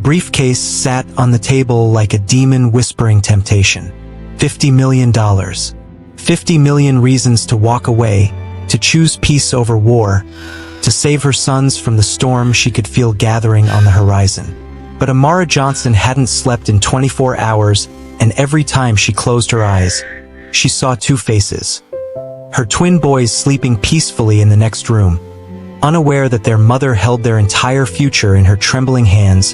briefcase sat on the table like a demon whispering temptation. $50 million. 50 million reasons to walk away, to choose peace over war, to save her sons from the storm she could feel gathering on the horizon. But Amara Johnson hadn't slept in 24 hours, and every time she closed her eyes, she saw two faces. Her twin boys sleeping peacefully in the next room, unaware that their mother held their entire future in her trembling hands,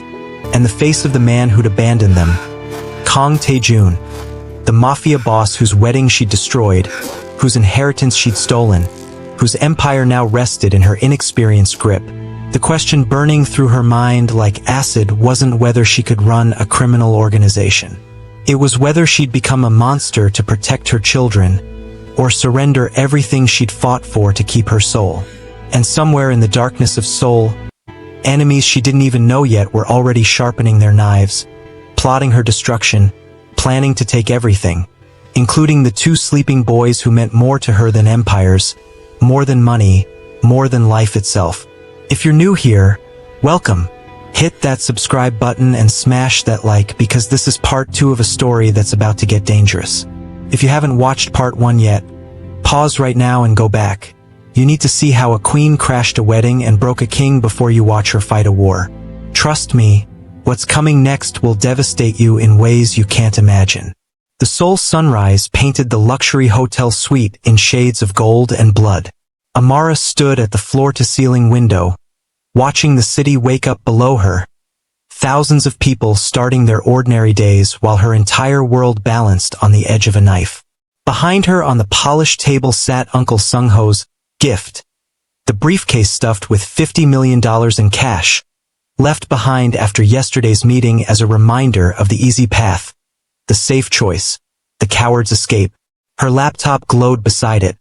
and the face of the man who'd abandoned them, Kang Tae-jun, the mafia boss whose wedding she'd destroyed, whose inheritance she'd stolen, whose empire now rested in her inexperienced grip. The question burning through her mind like acid wasn't whether she could run a criminal organization. It was whether she'd become a monster to protect her children, or surrender everything she'd fought for to keep her soul. And somewhere in the darkness of Seoul, enemies she didn't even know yet were already sharpening their knives, plotting her destruction, planning to take everything, including the two sleeping boys who meant more to her than empires, more than money, more than life itself. If you're new here, welcome. Hit that subscribe button and smash that like because this is part 2 of a story that's about to get dangerous. If you haven't watched part 1 yet, pause right now and go back. You need to see how a queen crashed a wedding and broke a king before you watch her fight a war. Trust me, what's coming next will devastate you in ways you can't imagine. The Seoul sunrise painted the luxury hotel suite in shades of gold and blood. Amara stood at the floor-to-ceiling window, watching the city wake up below her. Thousands of people starting their ordinary days while her entire world balanced on the edge of a knife. Behind her on the polished table sat Uncle Sangho's gift, the briefcase stuffed with $50 million in cash, left behind after yesterday's meeting as a reminder of the easy path, the safe choice, the coward's escape. Her laptop glowed beside it,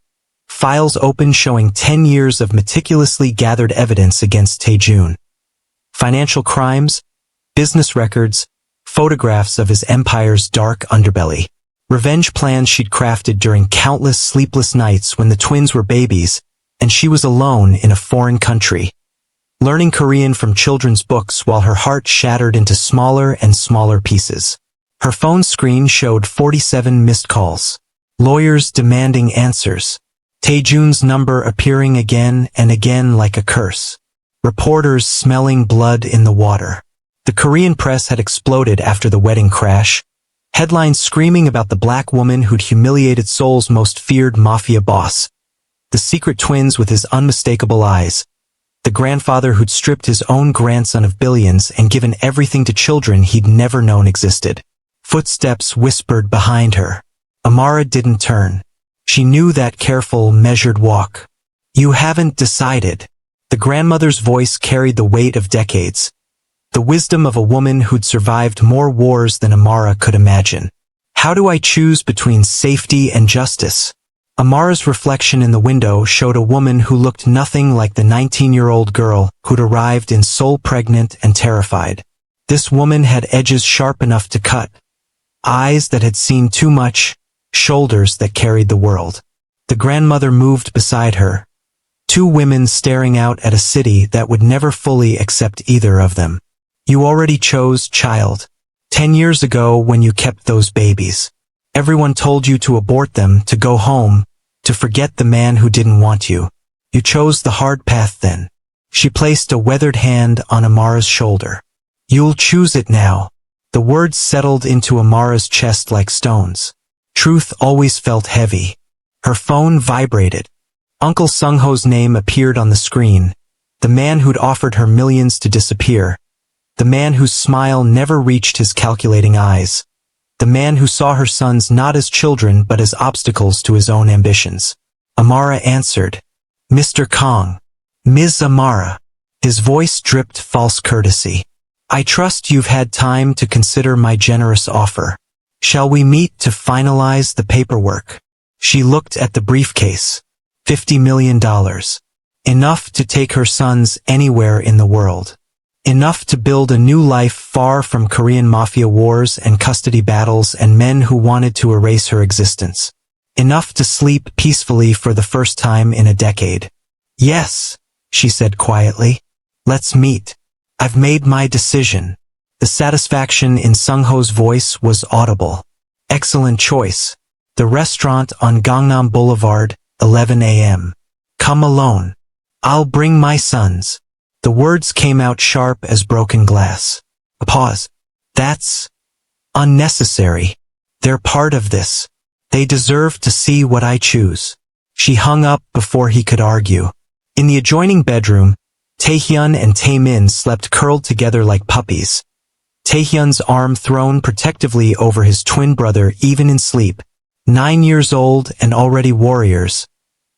files open showing 10 years of meticulously gathered evidence against Tae-jun. Financial crimes, business records, photographs of his empire's dark underbelly. Revenge plans she'd crafted during countless sleepless nights when the twins were babies, and she was alone in a foreign country, learning Korean from children's books while her heart shattered into smaller and smaller pieces. Her phone screen showed 47 missed calls, lawyers demanding answers, Tae-jun's number appearing again and again like a curse, reporters smelling blood in the water. The Korean press had exploded after the wedding crash, headlines screaming about the black woman who'd humiliated Seoul's most feared mafia boss, the secret twins with his unmistakable eyes, the grandfather who'd stripped his own grandson of billions and given everything to children he'd never known existed. Footsteps whispered behind her. Amara didn't turn. She knew that careful, measured walk. You haven't decided. The grandmother's voice carried the weight of decades, the wisdom of a woman who'd survived more wars than Amara could imagine. How do I choose between safety and justice? Amara's reflection in the window showed a woman who looked nothing like the 19-year-old girl who'd arrived in Seoul pregnant and terrified. This woman had edges sharp enough to cut, eyes that had seen too much, shoulders that carried the world. The grandmother moved beside her, two women staring out at a city that would never fully accept either of them. You already chose, child. 10 years ago when you kept those babies. Everyone told you to abort them, to go home, to forget the man who didn't want you. You chose the hard path then. She placed a weathered hand on Amara's shoulder. You'll choose it now. The words settled into Amara's chest like stones. Truth always felt heavy. Her phone vibrated. Uncle Sangho's name appeared on the screen, the man who'd offered her millions to disappear, the man whose smile never reached his calculating eyes, the man who saw her sons not as children but as obstacles to his own ambitions. Amara answered, Mr. Kang. Ms. Amara. His voice dripped false courtesy. I trust you've had time to consider my generous offer. Shall we meet to finalize the paperwork? She looked at the briefcase. $50 million. Enough to take her sons anywhere in the world. Enough to build a new life far from Korean mafia wars and custody battles and men who wanted to erase her existence. Enough to sleep peacefully for the first time in a decade. Yes, she said quietly. Let's meet. I've made my decision. The satisfaction in Sangho's voice was audible. Excellent choice. The restaurant on Gangnam Boulevard, 11 a.m. Come alone. I'll bring my sons. The words came out sharp as broken glass. A pause. That's unnecessary. They're part of this. They deserve to see what I choose. She hung up before he could argue. In the adjoining bedroom, Taehyun and Taemin slept curled together like puppies. Taehyun's arm thrown protectively over his twin brother even in sleep. 9 years old and already warriors.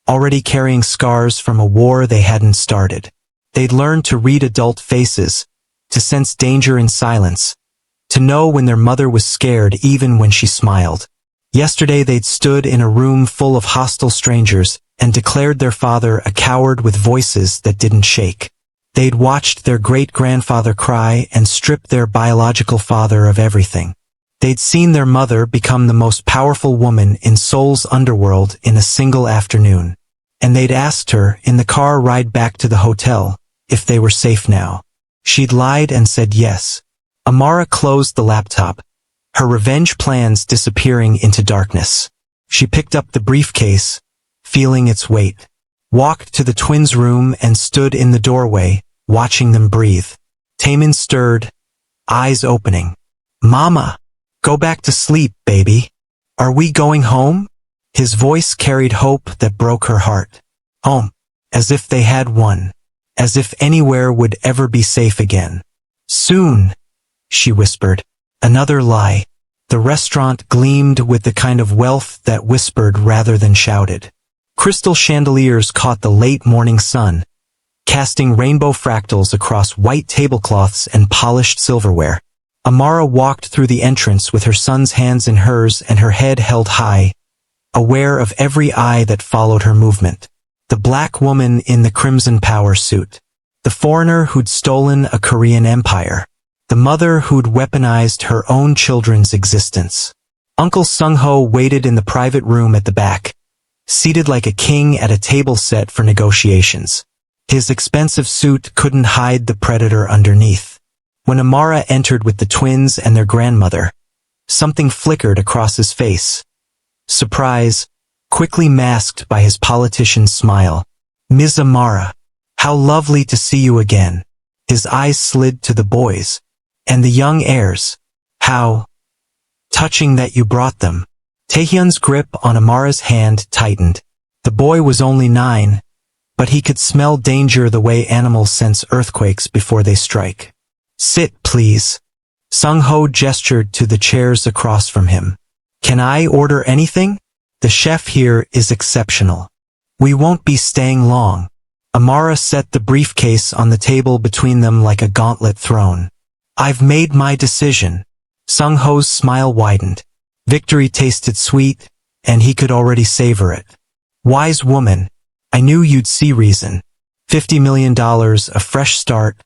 Already carrying scars from a war they hadn't started. They'd learned to read adult faces, to sense danger in silence, to know when their mother was scared even when she smiled. Yesterday they'd stood in a room full of hostile strangers and declared their father a coward with voices that didn't shake. They'd watched their great-grandfather cry and strip their biological father of everything. They'd seen their mother become the most powerful woman in Seoul's underworld in a single afternoon. And they'd asked her, in the car ride back to the hotel, if they were safe now. She'd lied and said yes. Amara closed the laptop, her revenge plans disappearing into darkness. She picked up the briefcase, feeling its weight, walked to the twins' room and stood in the doorway, watching them breathe. Taemin stirred, eyes opening. Mama! Go back to sleep, baby. Are we going home? His voice carried hope that broke her heart. Home. As if they had won. As if anywhere would ever be safe again. Soon, she whispered. Another lie. The restaurant gleamed with the kind of wealth that whispered rather than shouted. Crystal chandeliers caught the late morning sun, casting rainbow fractals across white tablecloths and polished silverware. Amara walked through the entrance with her son's hands in hers and her head held high, aware of every eye that followed her movement. The black woman in the crimson power suit. The foreigner who'd stolen a Korean empire. The mother who'd weaponized her own children's existence. Uncle Sangho waited in the private room at the back, seated like a king at a table set for negotiations. His expensive suit couldn't hide the predator underneath. When Amara entered with the twins and their grandmother, something flickered across his face. Surprise, quickly masked by his politician's smile. Ms. Amara, how lovely to see you again. His eyes slid to the boys. And the young heirs. How touching that you brought them. Taehyun's grip on Amara's hand tightened. The boy was only 9, but he could smell danger the way animals sense earthquakes before they strike. Sit, please. Sangho gestured to the chairs across from him. Can I order anything? The chef here is exceptional. We won't be staying long. Amara set the briefcase on the table between them like a gauntlet thrown. I've made my decision. Sangho's smile widened. Victory tasted sweet, and he could already savor it. Wise woman, I knew you'd see reason. $50 million, a fresh start,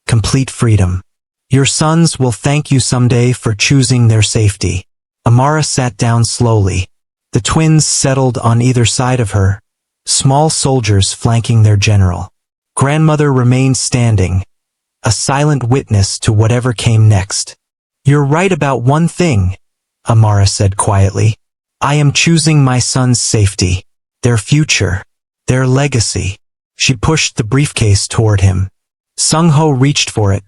complete freedom. Your sons will thank you someday for choosing their safety. Amara sat down slowly. The twins settled on either side of her, small soldiers flanking their general. Grandmother remained standing, a silent witness to whatever came next. You're right about one thing, Amara said quietly. I am choosing my son's safety, their future, their legacy. She pushed the briefcase toward him. Sangho reached for it,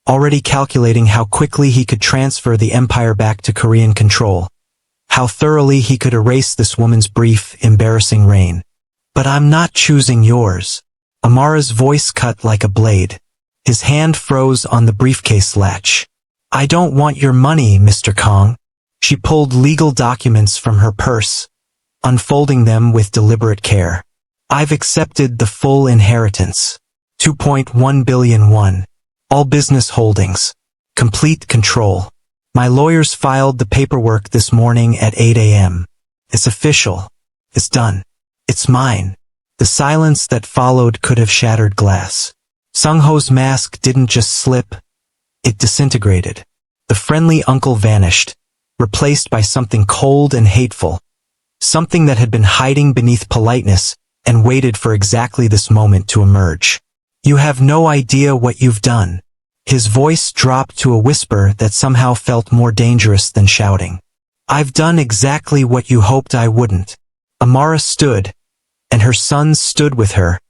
already calculating how quickly he could transfer the empire back to Korean control. How thoroughly he could erase this woman's brief, embarrassing reign. But I'm not choosing yours. Amara's voice cut like a blade. His hand froze on the briefcase latch. I don't want your money, Mr. Kong. She pulled legal documents from her purse, unfolding them with deliberate care. I've accepted the full inheritance. 2.1 billion won. All business holdings. Complete control. My lawyers filed the paperwork this morning at 8 a.m. It's official. It's done. It's mine. The silence that followed could have shattered glass. Sangho's mask didn't just slip, it disintegrated. The friendly uncle vanished, replaced by something cold and hateful. Something that had been hiding beneath politeness and waited for exactly this moment to emerge. You have no idea what you've done. His voice dropped to a whisper that somehow felt more dangerous than shouting. I've done exactly what you hoped I wouldn't. Amara stood, and her sons stood with her,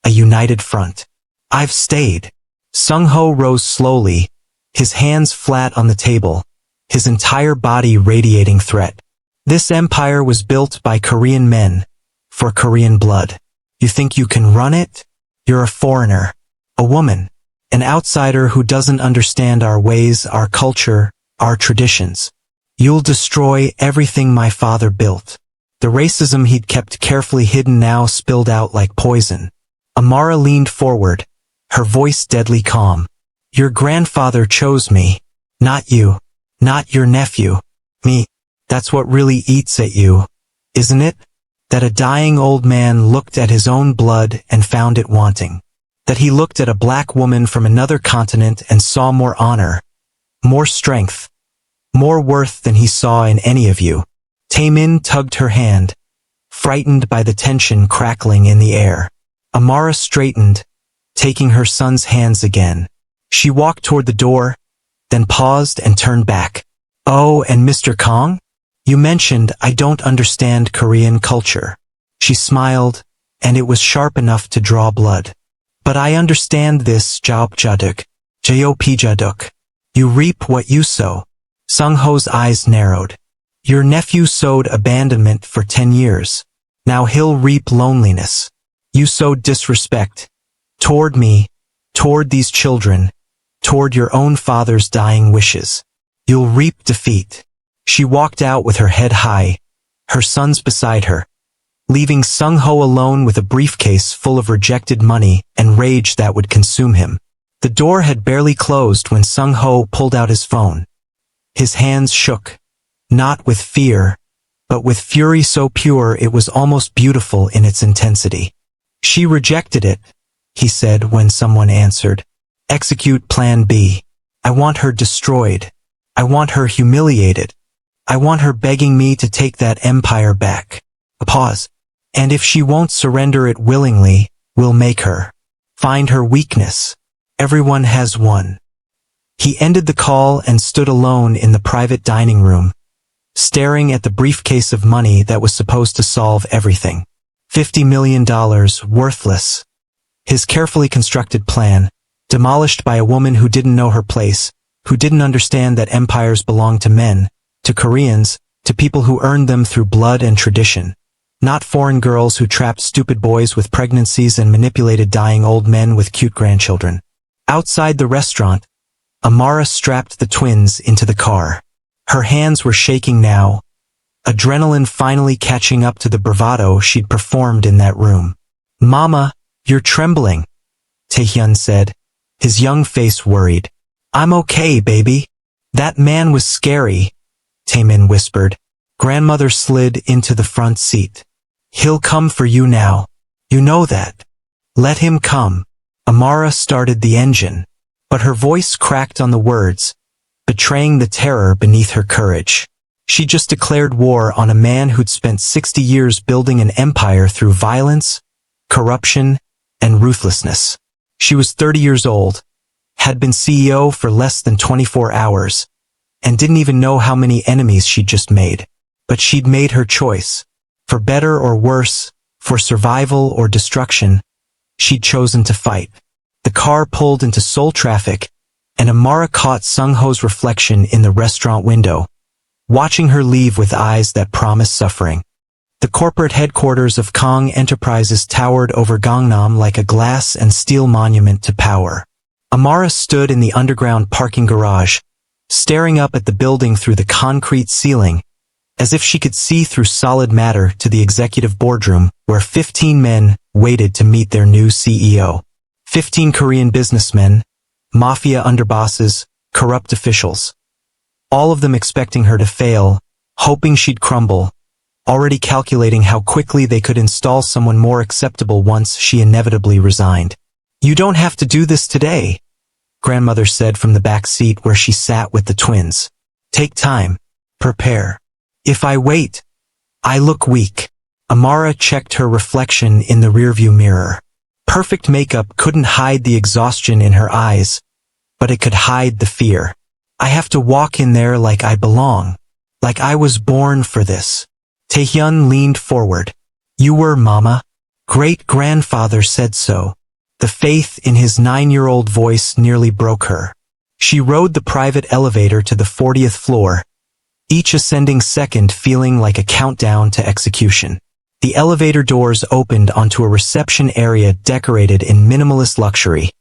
a united front. I've stayed. Sangho rose slowly, his hands flat on the table, his entire body radiating threat. This empire was built by Korean men, for Korean blood. You think you can run it? You're a foreigner, a woman, an outsider who doesn't understand our ways, our culture, our traditions. You'll destroy everything my father built. The racism he'd kept carefully hidden now spilled out like poison. Amara leaned forward, her voice deadly calm. Your grandfather chose me, not you, not your nephew, me. That's what really eats at you, isn't it? That a dying old man looked at his own blood and found it wanting. That he looked at a black woman from another continent and saw more honor, more strength, more worth than he saw in any of you. Taemin tugged her hand, frightened by the tension crackling in the air. Amara straightened, taking her son's hands again. She walked toward the door, then paused and turned back. Oh, and Mr. Kong? You mentioned I don't understand Korean culture. She smiled, and it was sharp enough to draw blood. But I understand this, Jopjaduk. You reap what you sow. Sangho's eyes narrowed. Your nephew sowed abandonment for 10 years. Now he'll reap loneliness. You sowed disrespect. Toward me, toward these children, toward your own father's dying wishes. You'll reap defeat. She walked out with her head high, her sons beside her, leaving Sangho alone with a briefcase full of rejected money and rage that would consume him. The door had barely closed when Sangho pulled out his phone. His hands shook, not with fear, but with fury so pure it was almost beautiful in its intensity. She rejected it, he said when someone answered. Execute Plan B. I want her destroyed. I want her humiliated. I want her begging me to take that empire back. A pause. And if she won't surrender it willingly, we'll make her. Find her weakness. Everyone has one. He ended the call and stood alone in the private dining room, staring at the briefcase of money that was supposed to solve everything. $50 million, worthless. His carefully constructed plan, demolished by a woman who didn't know her place, who didn't understand that empires belong to men, to Koreans, to people who earned them through blood and tradition. Not foreign girls who trapped stupid boys with pregnancies and manipulated dying old men with cute grandchildren. Outside the restaurant, Amara strapped the twins into the car. Her hands were shaking now, adrenaline finally catching up to the bravado she'd performed in that room. Mama, you're trembling, Taehyun said, his young face worried. I'm okay, baby. That man was scary, Taemin whispered. Grandmother slid into the front seat. He'll come for you now. You know that. Let him come. Amara started the engine, but her voice cracked on the words, betraying the terror beneath her courage. She just declared war on a man who'd spent 60 years building an empire through violence, corruption, and ruthlessness. She was 30 years old, had been CEO for less than 24 hours, and didn't even know how many enemies she'd just made. But she'd made her choice. For better or worse, for survival or destruction, she'd chosen to fight. The car pulled into Seoul traffic, and Amara caught Sangho's reflection in the restaurant window, watching her leave with eyes that promised suffering. The corporate headquarters of Kong Enterprises towered over Gangnam like a glass and steel monument to power. Amara stood in the underground parking garage, staring up at the building through the concrete ceiling, as if she could see through solid matter to the executive boardroom where 15 men waited to meet their new CEO. 15 Korean businessmen, Mafia underbosses, corrupt officials. All of them expecting her to fail, hoping she'd crumble, already calculating how quickly they could install someone more acceptable once she inevitably resigned. You don't have to do this today, Grandmother said from the back seat where she sat with the twins. Take time. Prepare. If I wait, I look weak. Amara checked her reflection in the rearview mirror. Perfect makeup couldn't hide the exhaustion in her eyes, but it could hide the fear. I have to walk in there like I belong. Like I was born for this. Taehyun leaned forward. You were, Mama. Great-grandfather said so. The faith in his 9-year-old voice nearly broke her. She rode the private elevator to the 40th floor, each ascending second feeling like a countdown to execution. The elevator doors opened onto a reception area decorated in minimalist luxury.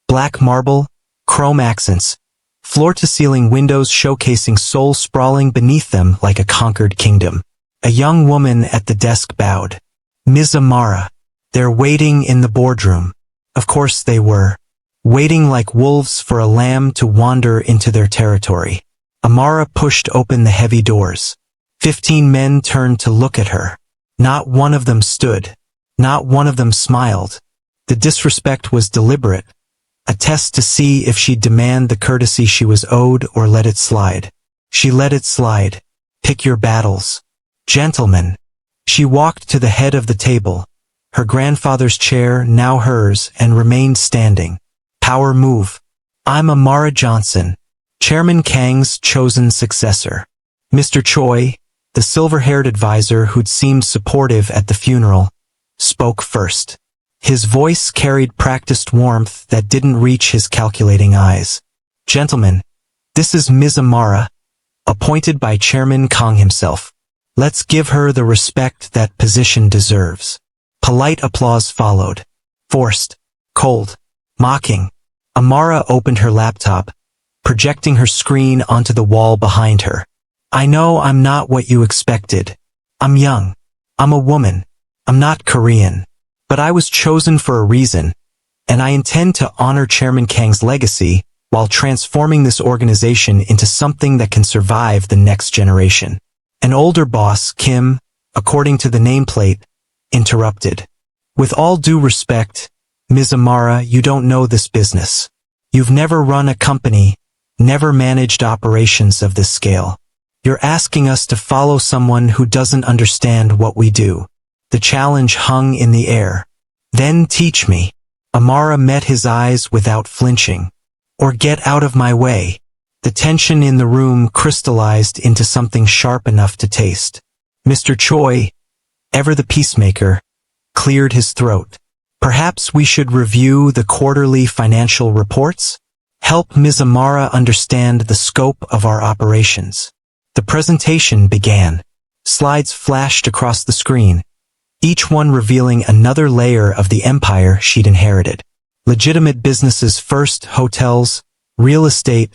Black marble, chrome accents, floor-to-ceiling windows showcasing Seoul sprawling beneath them like a conquered kingdom. A young woman at the desk bowed. Ms. Amara. They're waiting in the boardroom. Of course they were. Waiting like wolves for a lamb to wander into their territory. Amara pushed open the heavy doors. 15 men turned to look at her. Not one of them stood. Not one of them smiled. The disrespect was deliberate. A test to see if she'd demand the courtesy she was owed or let it slide. She let it slide. Pick your battles. Gentlemen. She walked to the head of the table. Her grandfather's chair, now hers, and remained standing. Power move. I'm Amara Johnson, Chairman Kang's chosen successor. Mr. Choi, the silver-haired advisor who'd seemed supportive at the funeral, spoke first. His voice carried practiced warmth that didn't reach his calculating eyes. Gentlemen, this is Ms. Amara, appointed by Chairman Kang himself. Let's give her the respect that position deserves. Polite applause followed. Forced, cold, mocking. Amara opened her laptop, projecting her screen onto the wall behind her. I know I'm not what you expected. I'm young. I'm a woman. I'm not Korean. But I was chosen for a reason, and I intend to honor Chairman Kang's legacy while transforming this organization into something that can survive the next generation. An older boss, Kim, according to the nameplate, interrupted. With all due respect, Ms. Amara, you don't know this business. You've never run a company, never managed operations of this scale. You're asking us to follow someone who doesn't understand what we do. The challenge hung in the air. Then teach me. Amara met his eyes without flinching. Or get out of my way. The tension in the room crystallized into something sharp enough to taste. Mr. Choi, ever the peacemaker, cleared his throat. Perhaps we should review the quarterly financial reports? Help Ms. Amara understand the scope of our operations. The presentation began. Slides flashed across the screen, each one revealing another layer of the empire she'd inherited. Legitimate businesses first: hotels, real estate,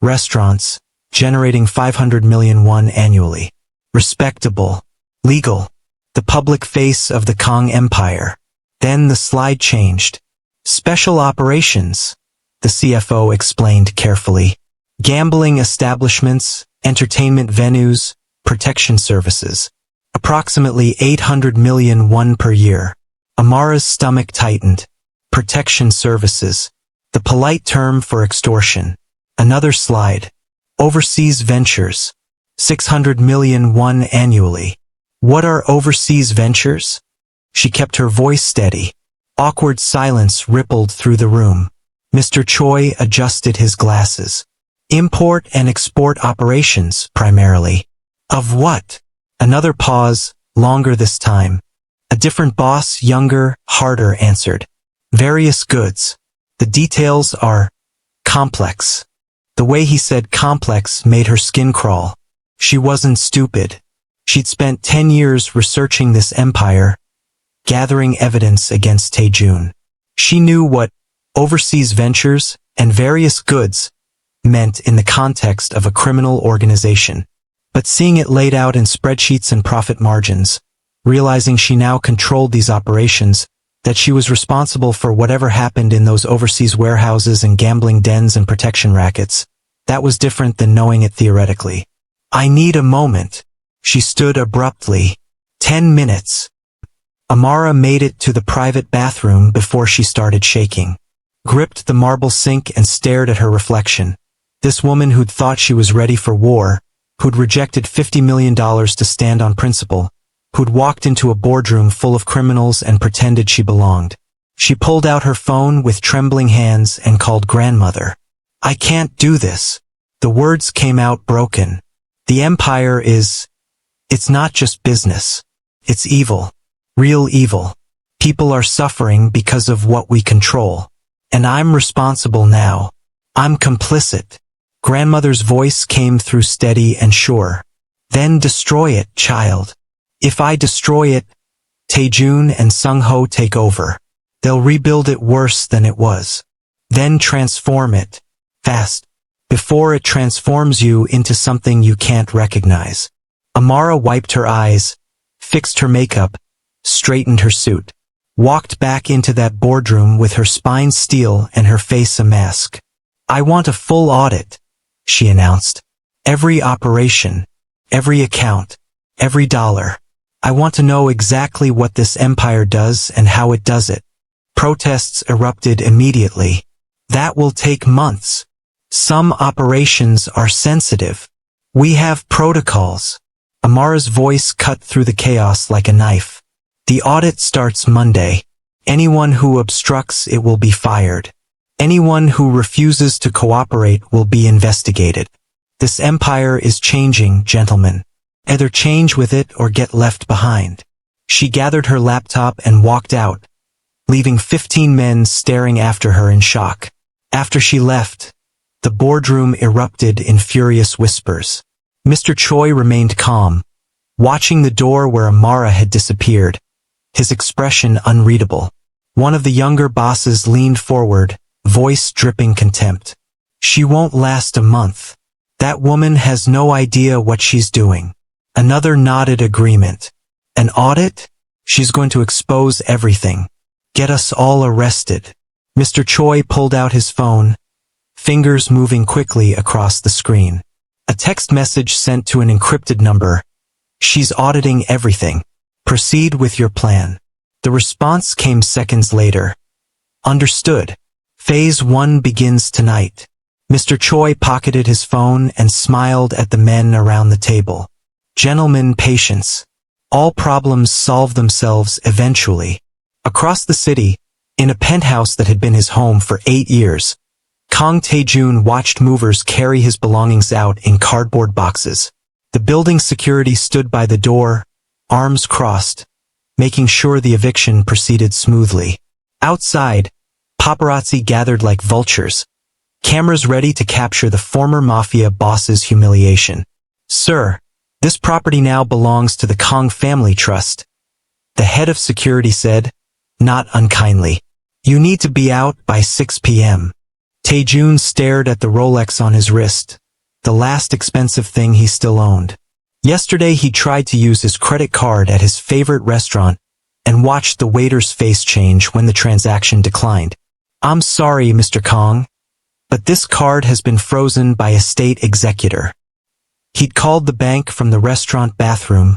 restaurants, generating 500 million won annually. Respectable, legal, the public face of the Kang Empire. Then the slide changed. Special operations, the CFO explained carefully. Gambling establishments, entertainment venues, protection services. Approximately 800 million won per year. Amara's stomach tightened. Protection services, the polite term for extortion. Another slide. Overseas ventures. 600 million won annually. What are overseas ventures? She kept her voice steady. Awkward silence rippled through the room. Mr. Choi adjusted his glasses. Import and export operations, primarily. Of what? Another pause, longer this time. A different boss, younger, harder, answered. Various goods. The details are complex. The way he said complex made her skin crawl. She wasn't stupid. She'd spent 10 years researching this empire, gathering evidence against Taejun. She knew what overseas ventures and various goods meant in the context of a criminal organization. But seeing it laid out in spreadsheets and profit margins, realizing she now controlled these operations, that she was responsible for whatever happened in those overseas warehouses and gambling dens and protection rackets, that was different than knowing it theoretically. I need a moment. She stood abruptly. 10 minutes. Amara made it to the private bathroom before she started shaking. Gripped the marble sink and stared at her reflection. This woman who'd thought she was ready for war, who'd rejected $50 million to stand on principle, who'd walked into a boardroom full of criminals and pretended she belonged. She pulled out her phone with trembling hands and called grandmother. I can't do this. The words came out broken. The empire it's not just business. It's evil. Real evil. People are suffering because of what we control. And I'm responsible now. I'm complicit. Grandmother's voice came through steady and sure. Then destroy it, child. If I destroy it, Taejun and Sangho take over. They'll rebuild it worse than it was. Then transform it. Fast. Before it transforms you into something you can't recognize. Amara wiped her eyes, fixed her makeup, straightened her suit, walked back into that boardroom with her spine steel and her face a mask. I want a full audit, she announced. Every operation, every account, every dollar. I want to know exactly what this empire does and how it does it. Protests erupted immediately. That will take months. Some operations are sensitive. We have protocols. Amara's voice cut through the chaos like a knife. The audit starts Monday. Anyone who obstructs it will be fired. Anyone who refuses to cooperate will be investigated. This empire is changing, gentlemen. Either change with it or get left behind. She gathered her laptop and walked out, leaving 15 men staring after her in shock. After she left, the boardroom erupted in furious whispers. Mr. Choi remained calm, watching the door where Amara had disappeared, his expression unreadable. One of the younger bosses leaned forward, voice dripping contempt. She won't last a month. That woman has no idea what she's doing. Another nodded agreement. An audit? She's going to expose everything. Get us all arrested. Mr. Choi pulled out his phone, fingers moving quickly across the screen. A text message sent to an encrypted number. She's auditing everything. Proceed with your plan. The response came seconds later. Understood. Phase 1 begins tonight. Mr. Choi pocketed his phone and smiled at the men around the table. Gentlemen, patience. All problems solve themselves eventually. Across the city, in a penthouse that had been his home for 8 years, Kang Taejun watched movers carry his belongings out in cardboard boxes. The building security stood by the door, arms crossed, making sure the eviction proceeded smoothly. Outside, paparazzi gathered like vultures, cameras ready to capture the former Mafia boss's humiliation. Sir, this property now belongs to the Kang family trust, the head of security said, not unkindly. You need to be out by 6 p.m. Taejun stared at the Rolex on his wrist, the last expensive thing he still owned. Yesterday he tried to use his credit card at his favorite restaurant and watched the waiter's face change when the transaction declined. I'm sorry, Mr. Kang, but this card has been frozen by a state executor. He'd called the bank from the restaurant bathroom,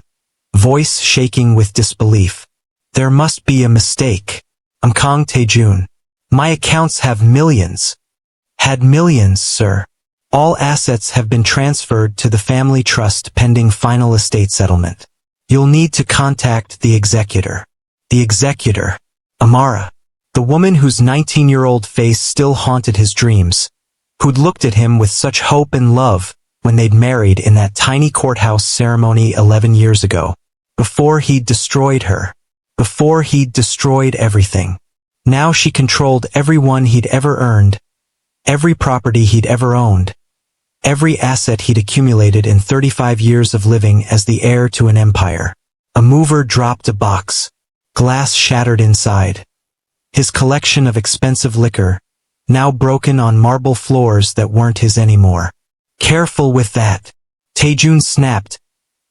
voice shaking with disbelief. There must be a mistake. I'm Kang Taejun. My accounts have millions. Had millions, sir. All assets have been transferred to the family trust pending final estate settlement. You'll need to contact the executor. The executor. Amara. The woman whose 19-year-old face still haunted his dreams, who'd looked at him with such hope and love when they'd married in that tiny courthouse ceremony 11 years ago. Before he'd destroyed her. Before he'd destroyed everything. Now she controlled everyone he'd ever earned, every property he'd ever owned, every asset he'd accumulated in 35 years of living as the heir to an empire. A mover dropped a box. Glass shattered inside. His collection of expensive liquor, now broken on marble floors that weren't his anymore. Careful with that. Taejun snapped,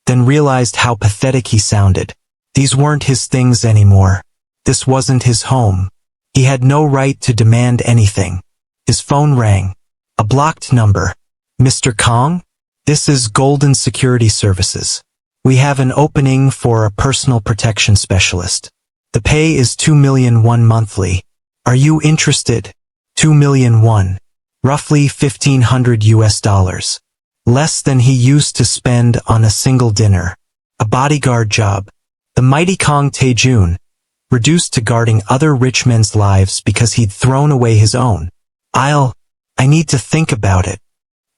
then realized how pathetic he sounded. These weren't his things anymore. This wasn't his home. He had no right to demand anything. His phone rang. A blocked number. Mr. Kang? This is Golden Security Services. We have an opening for a personal protection specialist. The pay is 2,000,001 monthly. Are you interested? 2,000,001. Roughly $1,500. Less than he used to spend on a single dinner. A bodyguard job. The mighty Kang Taejun, reduced to guarding other rich men's lives because he'd thrown away his own. I'll I need to think about it.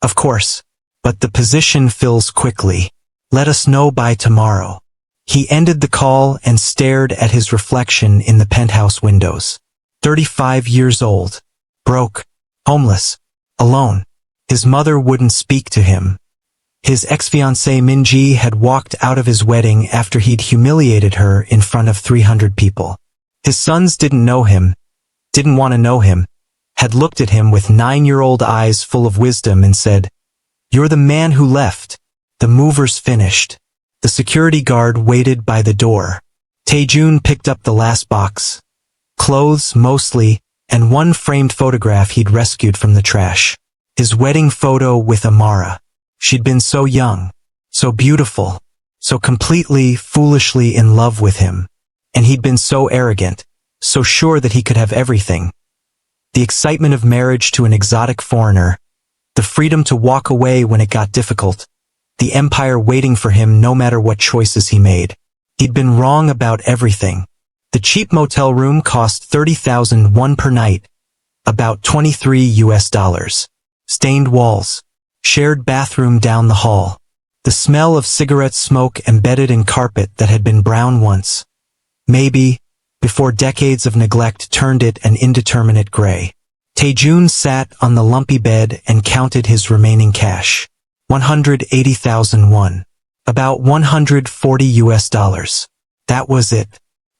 Of course. But the position fills quickly. Let us know by tomorrow. He ended the call and stared at his reflection in the penthouse windows. 35 years old. Broke. Homeless. Alone. His mother wouldn't speak to him. His ex-fiancée Minji had walked out of his wedding after he'd humiliated her in front of 300 people. His sons didn't know him, didn't want to know him, had looked at him with 9-year-old eyes full of wisdom and said, "You're the man who left." The movers finished. The security guard waited by the door. Taejun picked up the last box. Clothes, mostly, and one framed photograph he'd rescued from the trash. His wedding photo with Amara. She'd been so young, so beautiful, so completely, foolishly in love with him. And he'd been so arrogant, so sure that he could have everything. The excitement of marriage to an exotic foreigner, the freedom to walk away when it got difficult, the empire waiting for him no matter what choices he made. He'd been wrong about everything. The cheap motel room cost $30,001 per night, about $23. Stained walls. Shared bathroom down the hall. The smell of cigarette smoke embedded in carpet that had been brown once. Maybe, before decades of neglect turned it an indeterminate gray. Taejun sat on the lumpy bed and counted his remaining cash. 180,001. About $140. That was it.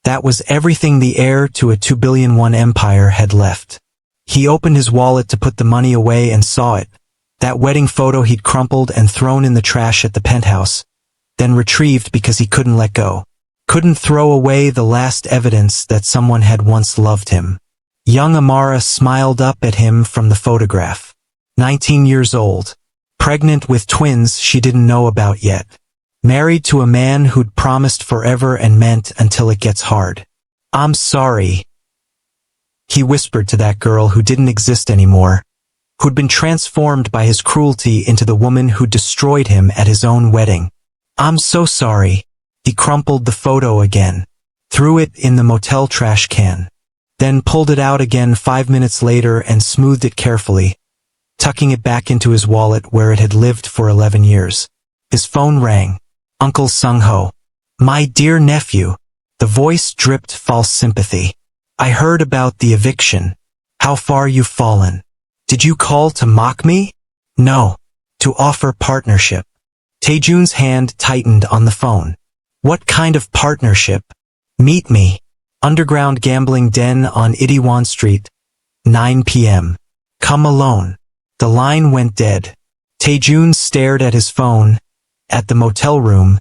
That was everything the heir to a 2 billion won empire had left. He opened his wallet to put the money away and saw it. That wedding photo he'd crumpled and thrown in the trash at the penthouse, then retrieved because he couldn't let go. Couldn't throw away the last evidence that someone had once loved him. Young Amara smiled up at him from the photograph. 19 years old. Pregnant with twins she didn't know about yet. Married to a man who'd promised forever and meant until it gets hard. "I'm sorry," he whispered to that girl who didn't exist anymore, who'd been transformed by his cruelty into the woman who destroyed him at his own wedding. "I'm so sorry." He crumpled the photo again, threw it in the motel trash can, then pulled it out again 5 minutes later and smoothed it carefully, tucking it back into his wallet where it had lived for 11 years. His phone rang. Uncle Sangho. "My dear nephew." The voice dripped false sympathy. "I heard about the eviction. How far you've fallen. Did you call to mock me?" "No. To offer partnership." Taejun's hand tightened on the phone. "What kind of partnership?" "Meet me. Underground gambling den on Itaewon Street. 9 p.m. Come alone." The line went dead. Taejun stared at his phone, at the motel room,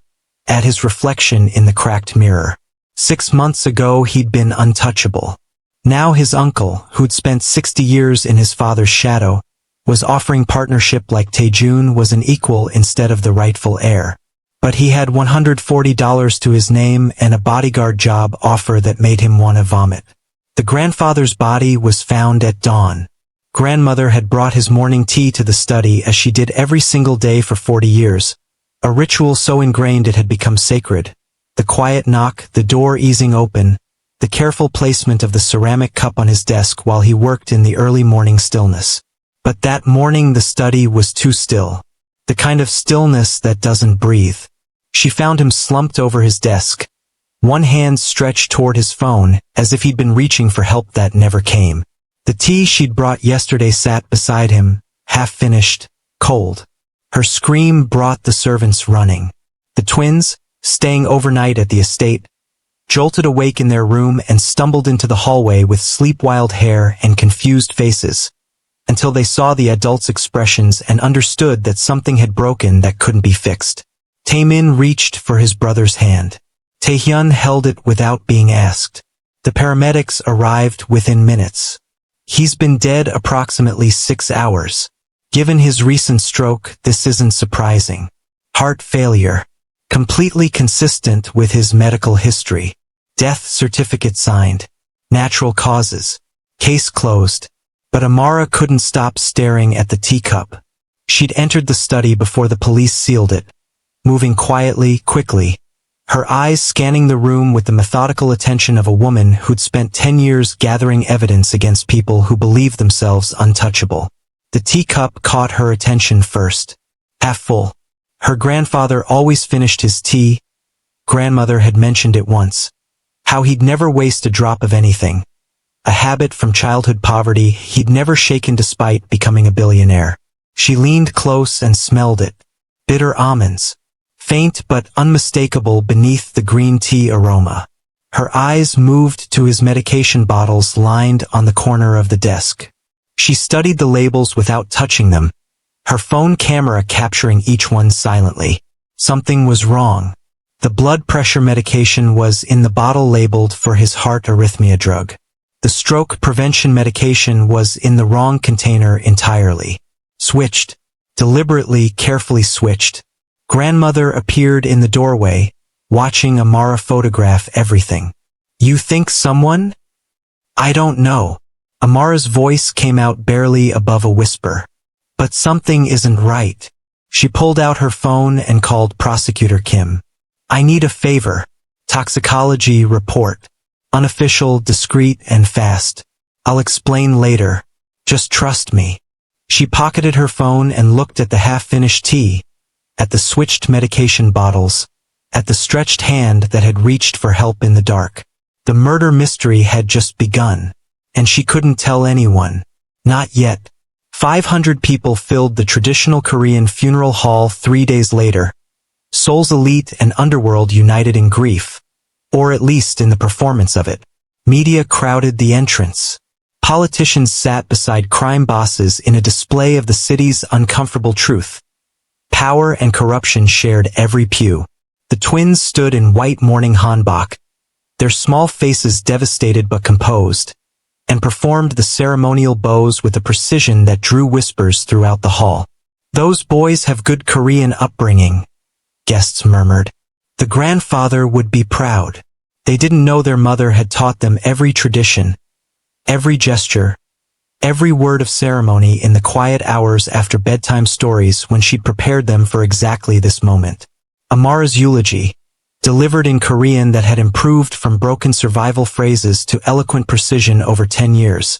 at his reflection in the cracked mirror. 6 months ago he'd been untouchable. Now his uncle, who'd spent 60 years in his father's shadow, was offering partnership like Taejun was an equal instead of the rightful heir. But he had $140 to his name and a bodyguard job offer that made him want to vomit. The grandfather's body was found at dawn. Grandmother had brought his morning tea to the study as she did every single day for 40 years, a ritual so ingrained it had become sacred. The quiet knock, the door easing open, the careful placement of the ceramic cup on his desk while he worked in the early morning stillness. But that morning the study was too still. The kind of stillness that doesn't breathe. She found him slumped over his desk, one hand stretched toward his phone, as if he'd been reaching for help that never came. The tea she'd brought yesterday sat beside him, half-finished, cold. Her scream brought the servants running. The twins, staying overnight at the estate, jolted awake in their room and stumbled into the hallway with sleep-wild hair and confused faces, until they saw the adults' expressions and understood that something had broken that couldn't be fixed. Taemin reached for his brother's hand. Taehyun held it without being asked. The paramedics arrived within minutes. He's been dead approximately 6 hours. Given his recent stroke, this isn't surprising. Heart failure. Completely consistent with his medical history. Death certificate signed. Natural causes. Case closed. But Amara couldn't stop staring at the teacup. She'd entered the study before the police sealed it, moving quietly, quickly, her eyes scanning the room with the methodical attention of a woman who'd spent 10 years gathering evidence against people who believed themselves untouchable. The teacup caught her attention first. Half full. Her grandfather always finished his tea. Grandmother had mentioned it once. How he'd never waste a drop of anything. A habit from childhood poverty he'd never shaken despite becoming a billionaire. She leaned close and smelled it. Bitter almonds. Faint but unmistakable beneath the green tea aroma. Her eyes moved to his medication bottles lined on the corner of the desk. She studied the labels without touching them, her phone camera capturing each one silently. Something was wrong. The blood pressure medication was in the bottle labeled for his heart arrhythmia drug. The stroke prevention medication was in the wrong container entirely. Switched. Deliberately, carefully switched. Grandmother appeared in the doorway, watching Amara photograph everything. You think someone? I don't know. Amara's voice came out barely above a whisper. But something isn't right. She pulled out her phone and called Prosecutor Kim. I need a favor. Toxicology report. Unofficial, discreet, and fast. I'll explain later. Just trust me. She pocketed her phone and looked at the half-finished tea, at the switched medication bottles, at the stretched hand that had reached for help in the dark. The murder mystery had just begun, and she couldn't tell anyone. Not yet. 500 people filled the traditional Korean funeral hall 3 days later. Seoul's elite and underworld united in grief, or at least in the performance of it. Media crowded the entrance. Politicians sat beside crime bosses in a display of the city's uncomfortable truth. Power and corruption shared every pew. The twins stood in white mourning hanbok, their small faces devastated but composed, and performed the ceremonial bows with a precision that drew whispers throughout the hall. Those boys have good Korean upbringing, guests murmured. The grandfather would be proud. They didn't know their mother had taught them every tradition, every gesture, every word of ceremony in the quiet hours after bedtime stories when she'd prepared them for exactly this moment. Amara's eulogy, delivered in Korean that had improved from broken survival phrases to eloquent precision over 10 years,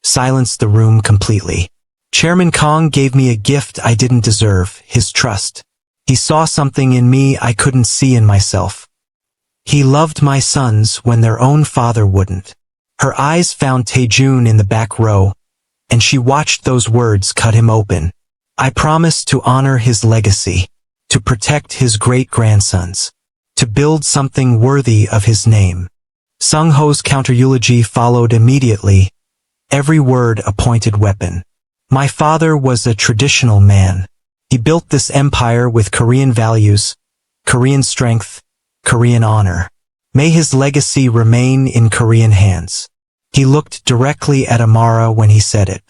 silenced the room completely. Chairman Kong gave me a gift I didn't deserve, his trust. He saw something in me I couldn't see in myself. He loved my sons when their own father wouldn't. Her eyes found Taejun in the back row, and she watched those words cut him open. I promised to honor his legacy, to protect his great-grandsons, to build something worthy of his name. Sangho's counter-eulogy followed immediately, every word a pointed weapon. My father was a traditional man. He built this empire with Korean values, Korean strength, Korean honor. May his legacy remain in Korean hands. He looked directly at Amara when he said it.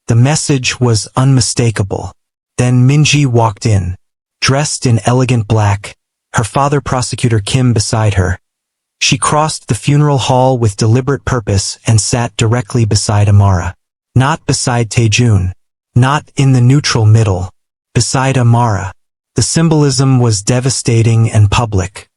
The message was unmistakable. Then Minji walked in, dressed in elegant black, her father Prosecutor Kim beside her. She crossed the funeral hall with deliberate purpose and sat directly beside Amara. Not beside Taejun. Not in the neutral middle. Beside Amara. The symbolism was devastating and public.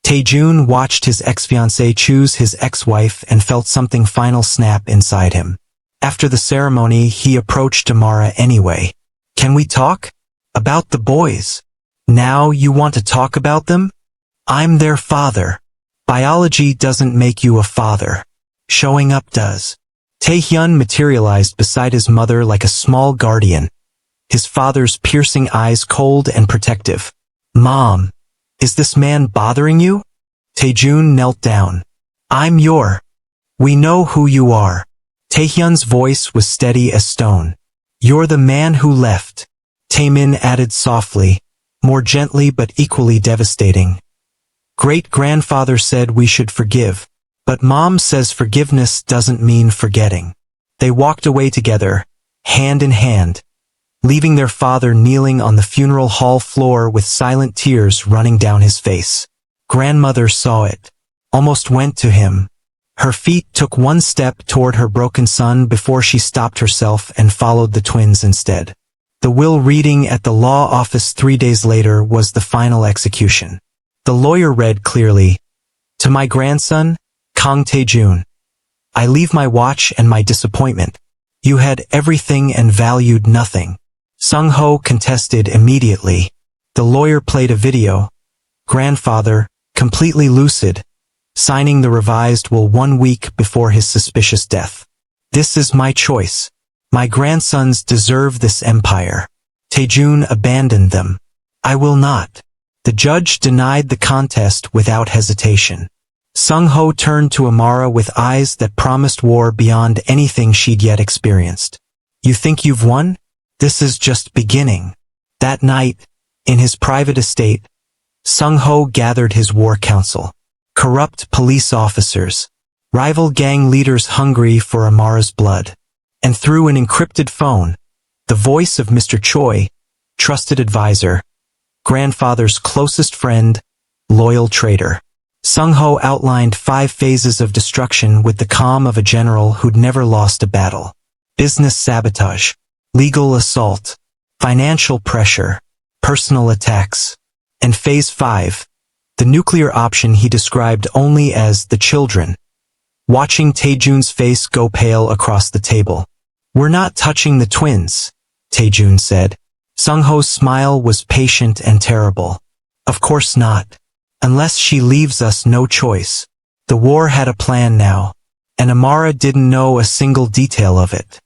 Taejun watched his ex-fiancée choose his ex-wife and felt something final snap inside him. After the ceremony, he approached Amara anyway. Can we talk? About the boys. Now you want to talk about them? I'm their father. Biology doesn't make you a father. Showing up does. Taehyun materialized beside his mother like a small guardian, his father's piercing eyes cold and protective. Mom, is this man bothering you? Taejun knelt down. We know who you are. Taehyun's voice was steady as stone. You're the man who left. Taemin added softly, more gently but equally devastating. Great-grandfather said we should forgive, but Mom says forgiveness doesn't mean forgetting. They walked away together, hand in hand, leaving their father kneeling on the funeral hall floor with silent tears running down his face. Grandmother saw it, almost went to him. Her feet took one step toward her broken son before she stopped herself and followed the twins instead. The will reading at the law office 3 days later was the final execution. The lawyer read clearly, "To my grandson, Kang Taejun, I leave my watch and my disappointment. You had everything and valued nothing. Sangho contested immediately. The lawyer played a video. Grandfather, completely lucid, signing the revised will 1 week before his suspicious death. This is my choice. My grandsons deserve this empire. Taejun abandoned them. I will not. The judge denied the contest without hesitation. Sangho turned to Amara with eyes that promised war beyond anything she'd yet experienced. You think you've won? This is just beginning. That night, in his private estate, Sangho gathered his war council. Corrupt police officers, rival gang leaders hungry for Amara's blood. And through an encrypted phone, the voice of Mr. Choi, trusted advisor, grandfather's closest friend, loyal traitor. Sangho outlined 5 phases of destruction with the calm of a general who'd never lost a battle. Business sabotage, legal assault, financial pressure, personal attacks. And phase 5, the nuclear option he described only as the children. Watching Taejun's face go pale across the table. We're not touching the twins, Taejun said. Sangho's smile was patient and terrible. Of course not. Unless she leaves us no choice. The war had a plan now, and Amara didn't know a single detail of it.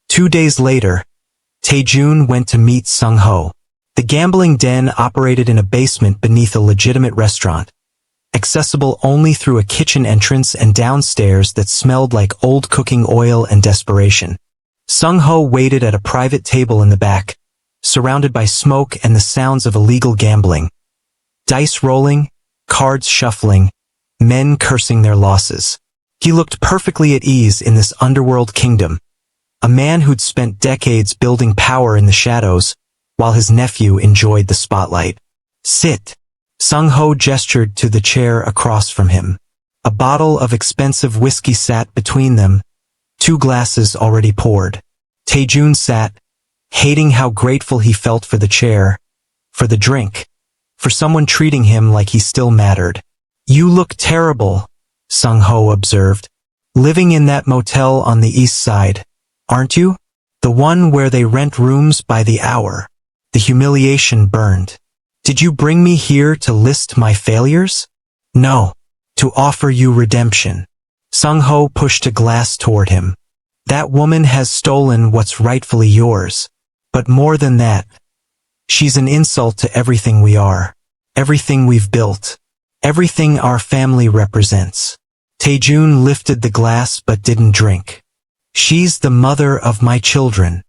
2 days later, Taejun went to meet Sangho. The gambling den operated in a basement beneath a legitimate restaurant, accessible only through a kitchen entrance and downstairs that smelled like old cooking oil and desperation. Sangho waited at a private table in the back, surrounded by smoke and the sounds of illegal gambling. Dice rolling, cards shuffling, men cursing their losses. He looked perfectly at ease in this underworld kingdom. A man who'd spent decades building power in the shadows, while his nephew enjoyed the spotlight. Sit. Sangho gestured to the chair across from him. A bottle of expensive whiskey sat between them, 2 glasses already poured. Taejun sat, hating how grateful he felt for the chair, for the drink, for someone treating him like he still mattered. You look terrible, Sangho observed. Living in that motel on the east side, aren't you? The one where they rent rooms by the hour. The humiliation burned. Did you bring me here to list my failures? No. To offer you redemption. Sangho pushed a glass toward him. That woman has stolen what's rightfully yours. But more than that, she's an insult to everything we are, everything we've built, everything our family represents. Taejun lifted the glass but didn't drink. She's the mother of my children.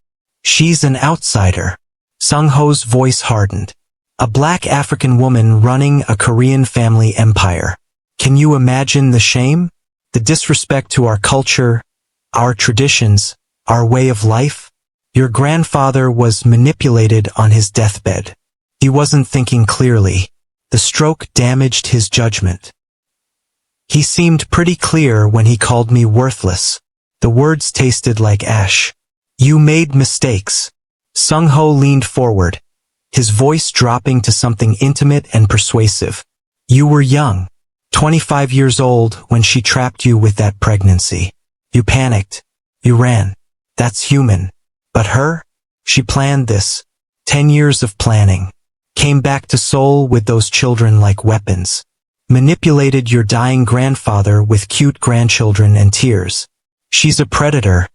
She's an outsider. Sangho's voice hardened. A black African woman running a Korean family empire. Can you imagine the shame? The disrespect to our culture, our traditions, our way of life? Your grandfather was manipulated on his deathbed. He wasn't thinking clearly. The stroke damaged his judgment. He seemed pretty clear when he called me worthless. The words tasted like ash. You made mistakes. Sangho leaned forward, his voice dropping to something intimate and persuasive. You were young, 25 years old when she trapped you with that pregnancy. You panicked. You ran. That's human. But her? She planned this. 10 years of planning. Came back to Seoul with those children like weapons. Manipulated your dying grandfather with cute grandchildren and tears. She's a predator,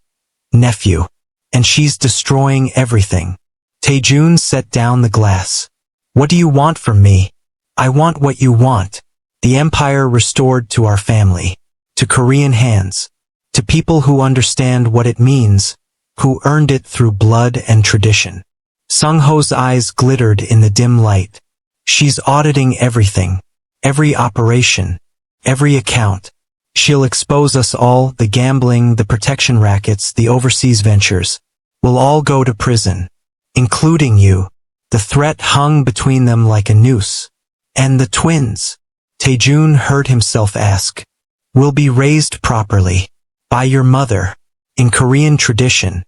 nephew. And she's destroying everything. Taejun set down the glass. What do you want from me? I want what you want. The empire restored to our family. To Korean hands. To people who understand what it means, who earned it through blood and tradition. Sangho's eyes glittered in the dim light. She's auditing everything. Every operation. Every account. She'll expose us all, the gambling, the protection rackets, the overseas ventures. We'll all go to prison. Including you. The threat hung between them like a noose. And the twins. Taejun heard himself ask. Will be raised properly. By your mother. In Korean tradition.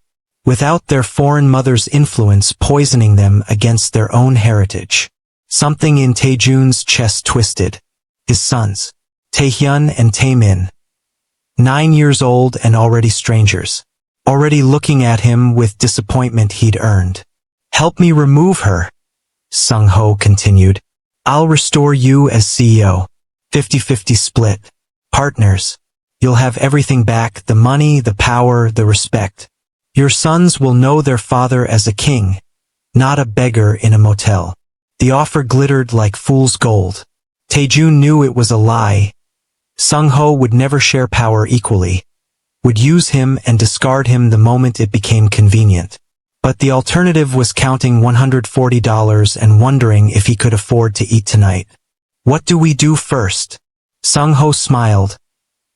Without their foreign mother's influence poisoning them against their own heritage. Something in Taejun's chest twisted. His sons. Taehyun and Taemin. 9 years old and already strangers. already looking at him with disappointment he'd earned. "Help me remove her," Sangho continued. "I'll restore you as CEO. 50-50 split. Partners. You'll have everything back, the money, the power, the respect. Your sons will know their father as a king, not a beggar in a motel." The offer glittered like fool's gold. Taejun knew it was a lie. Sangho would never share power equally, would use him and discard him the moment it became convenient. But the alternative was counting $140 and wondering if he could afford to eat tonight. "What do we do first?" Sangho smiled,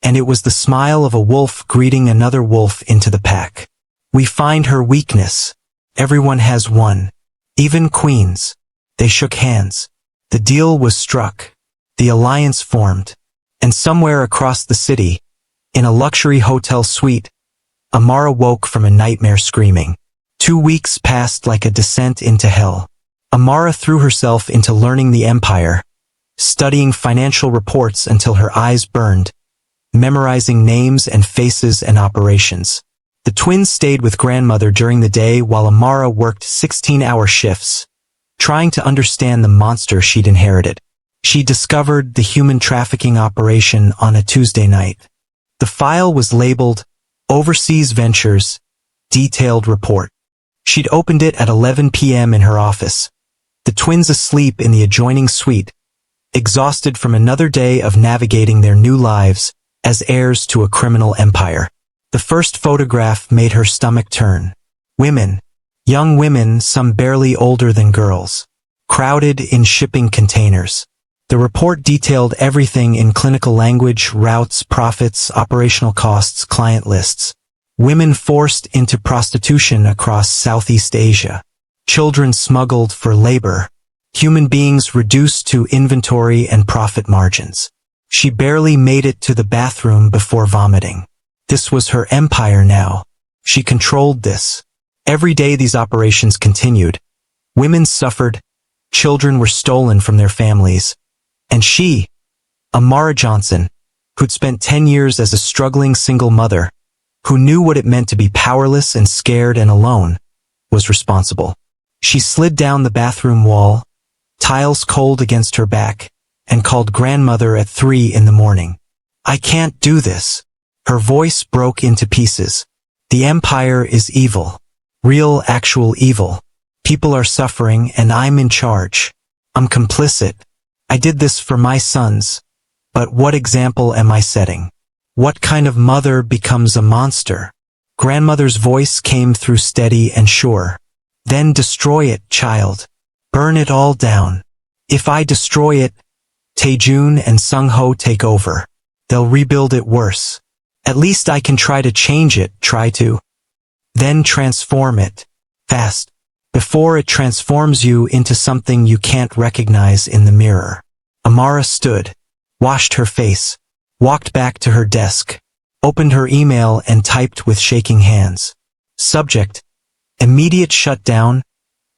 and it was the smile of a wolf greeting another wolf into the pack. "We find her weakness. Everyone has one. Even queens." They shook hands. The deal was struck. The alliance formed. And somewhere across the city, in a luxury hotel suite, Amara woke from a nightmare screaming. 2 weeks passed like a descent into hell. Amara threw herself into learning the empire, studying financial reports until her eyes burned, memorizing names and faces and operations. The twins stayed with grandmother during the day while Amara worked 16-hour shifts, trying to understand the monster she'd inherited. She discovered the human trafficking operation on a Tuesday night. The file was labeled Overseas Ventures, Detailed Report. She'd opened it at 11 p.m. in her office, the twins asleep in the adjoining suite, exhausted from another day of navigating their new lives as heirs to a criminal empire. The first photograph made her stomach turn. Women. Young women, some barely older than girls, crowded in shipping containers. The report detailed everything in clinical language: routes, profits, operational costs, client lists. Women forced into prostitution across Southeast Asia. Children smuggled for labor. Human beings reduced to inventory and profit margins. She barely made it to the bathroom before vomiting. This was her empire now. She controlled this. Every day these operations continued. Women suffered. Children were stolen from their families. And she, Amara Johnson, who'd spent 10 years as a struggling single mother, who knew what it meant to be powerless and scared and alone, was responsible. She slid down the bathroom wall, tiles cold against her back, and called grandmother at 3 in the morning. "I can't do this." Her voice broke into pieces. "The empire is evil. Real, actual evil. People are suffering and I'm in charge. I'm complicit. I did this for my sons. But what example am I setting? What kind of mother becomes a monster?" Grandmother's voice came through steady and sure. "Then destroy it, child. Burn it all down. If I destroy it, Taejun and Sangho take over. They'll rebuild it worse. At least I can try to change it, try to. Then transform it. Fast. Before it transforms you into something you can't recognize in the mirror." Amara stood, washed her face, walked back to her desk, opened her email and typed with shaking hands. Subject: Immediate shutdown,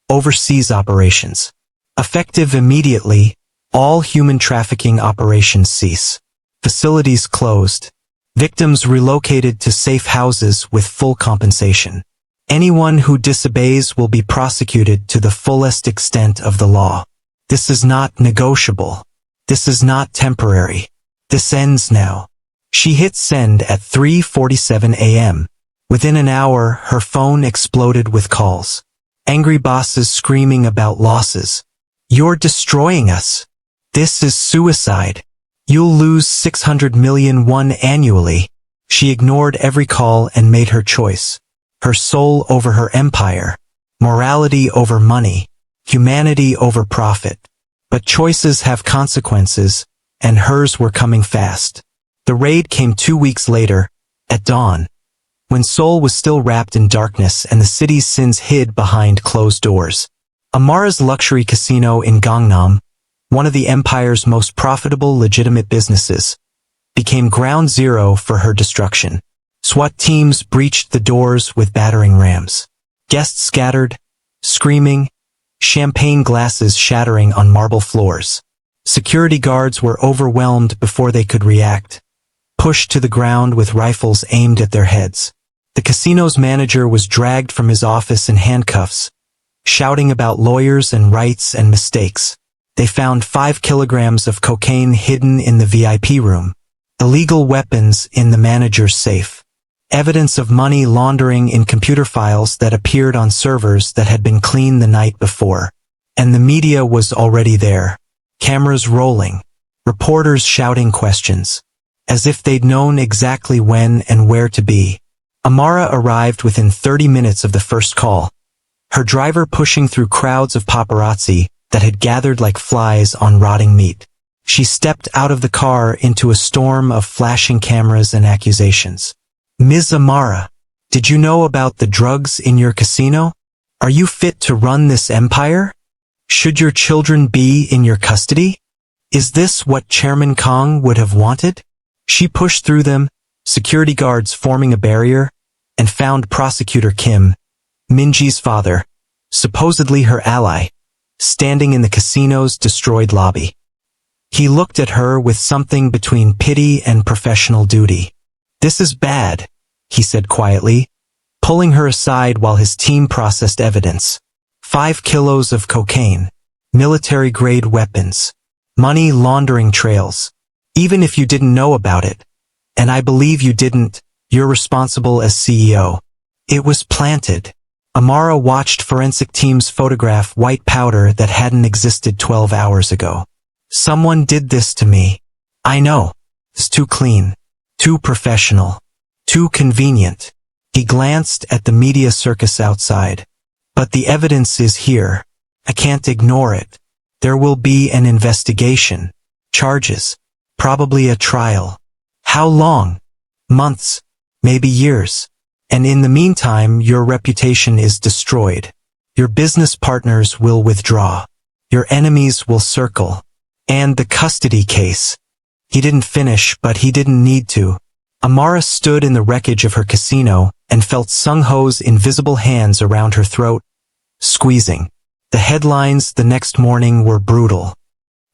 overseas operations. Effective immediately, all human trafficking operations cease. Facilities closed. Victims relocated to safe houses with full compensation. Anyone who disobeys will be prosecuted to the fullest extent of the law. This is not negotiable. This is not temporary. This ends now. She hit send at 3:47 a.m. Within an hour, her phone exploded with calls. Angry bosses screaming about losses. "You're destroying us. This is suicide. You'll lose 600 million won annually." She ignored every call and made her choice. Her soul over her empire. Morality over money. Humanity over profit. But choices have consequences, and hers were coming fast. The raid came 2 weeks later, at dawn, when Seoul was still wrapped in darkness and the city's sins hid behind closed doors. Amara's luxury casino in Gangnam, one of the empire's most profitable legitimate businesses, became ground zero for her destruction. SWAT teams breached the doors with battering rams. Guests scattered, screaming, champagne glasses shattering on marble floors. Security guards were overwhelmed before they could react, pushed to the ground with rifles aimed at their heads. The casino's manager was dragged from his office in handcuffs, shouting about lawyers and rights and mistakes. They found 5 kilograms of cocaine hidden in the VIP room, illegal weapons in the manager's safe, evidence of money laundering in computer files that appeared on servers that had been cleaned the night before. And the media was already there, cameras rolling, reporters shouting questions, as if they'd known exactly when and where to be. Amara arrived within 30 minutes of the first call, her driver pushing through crowds of paparazzi that had gathered like flies on rotting meat. She stepped out of the car into a storm of flashing cameras and accusations. "Ms. Amara, did you know about the drugs in your casino? Are you fit to run this empire? Should your children be in your custody? Is this what Chairman Kong would have wanted?" She pushed through them, security guards forming a barrier, and found Prosecutor Kim, Minji's father, supposedly her ally, standing in the casino's destroyed lobby. He looked at her with something between pity and professional duty. "This is bad," he said quietly, pulling her aside while his team processed evidence. 5 kilos of cocaine, military-grade weapons, money laundering trails. Even if you didn't know about it, and I believe you didn't, you're responsible as CEO. It was planted. Amara watched forensic teams photograph white powder that hadn't existed 12 hours ago. "Someone did this to me. I know. It's too clean, too professional, too convenient." He glanced at the media circus outside. "But the evidence is here. I can't ignore it. There will be an investigation, charges, probably a trial. How long? Months, maybe years. And in the meantime, your reputation is destroyed. Your business partners will withdraw. Your enemies will circle. And the custody case." He didn't finish, but he didn't need to. Amara stood in the wreckage of her casino and felt Sangho's invisible hands around her throat, squeezing. The headlines the next morning were brutal.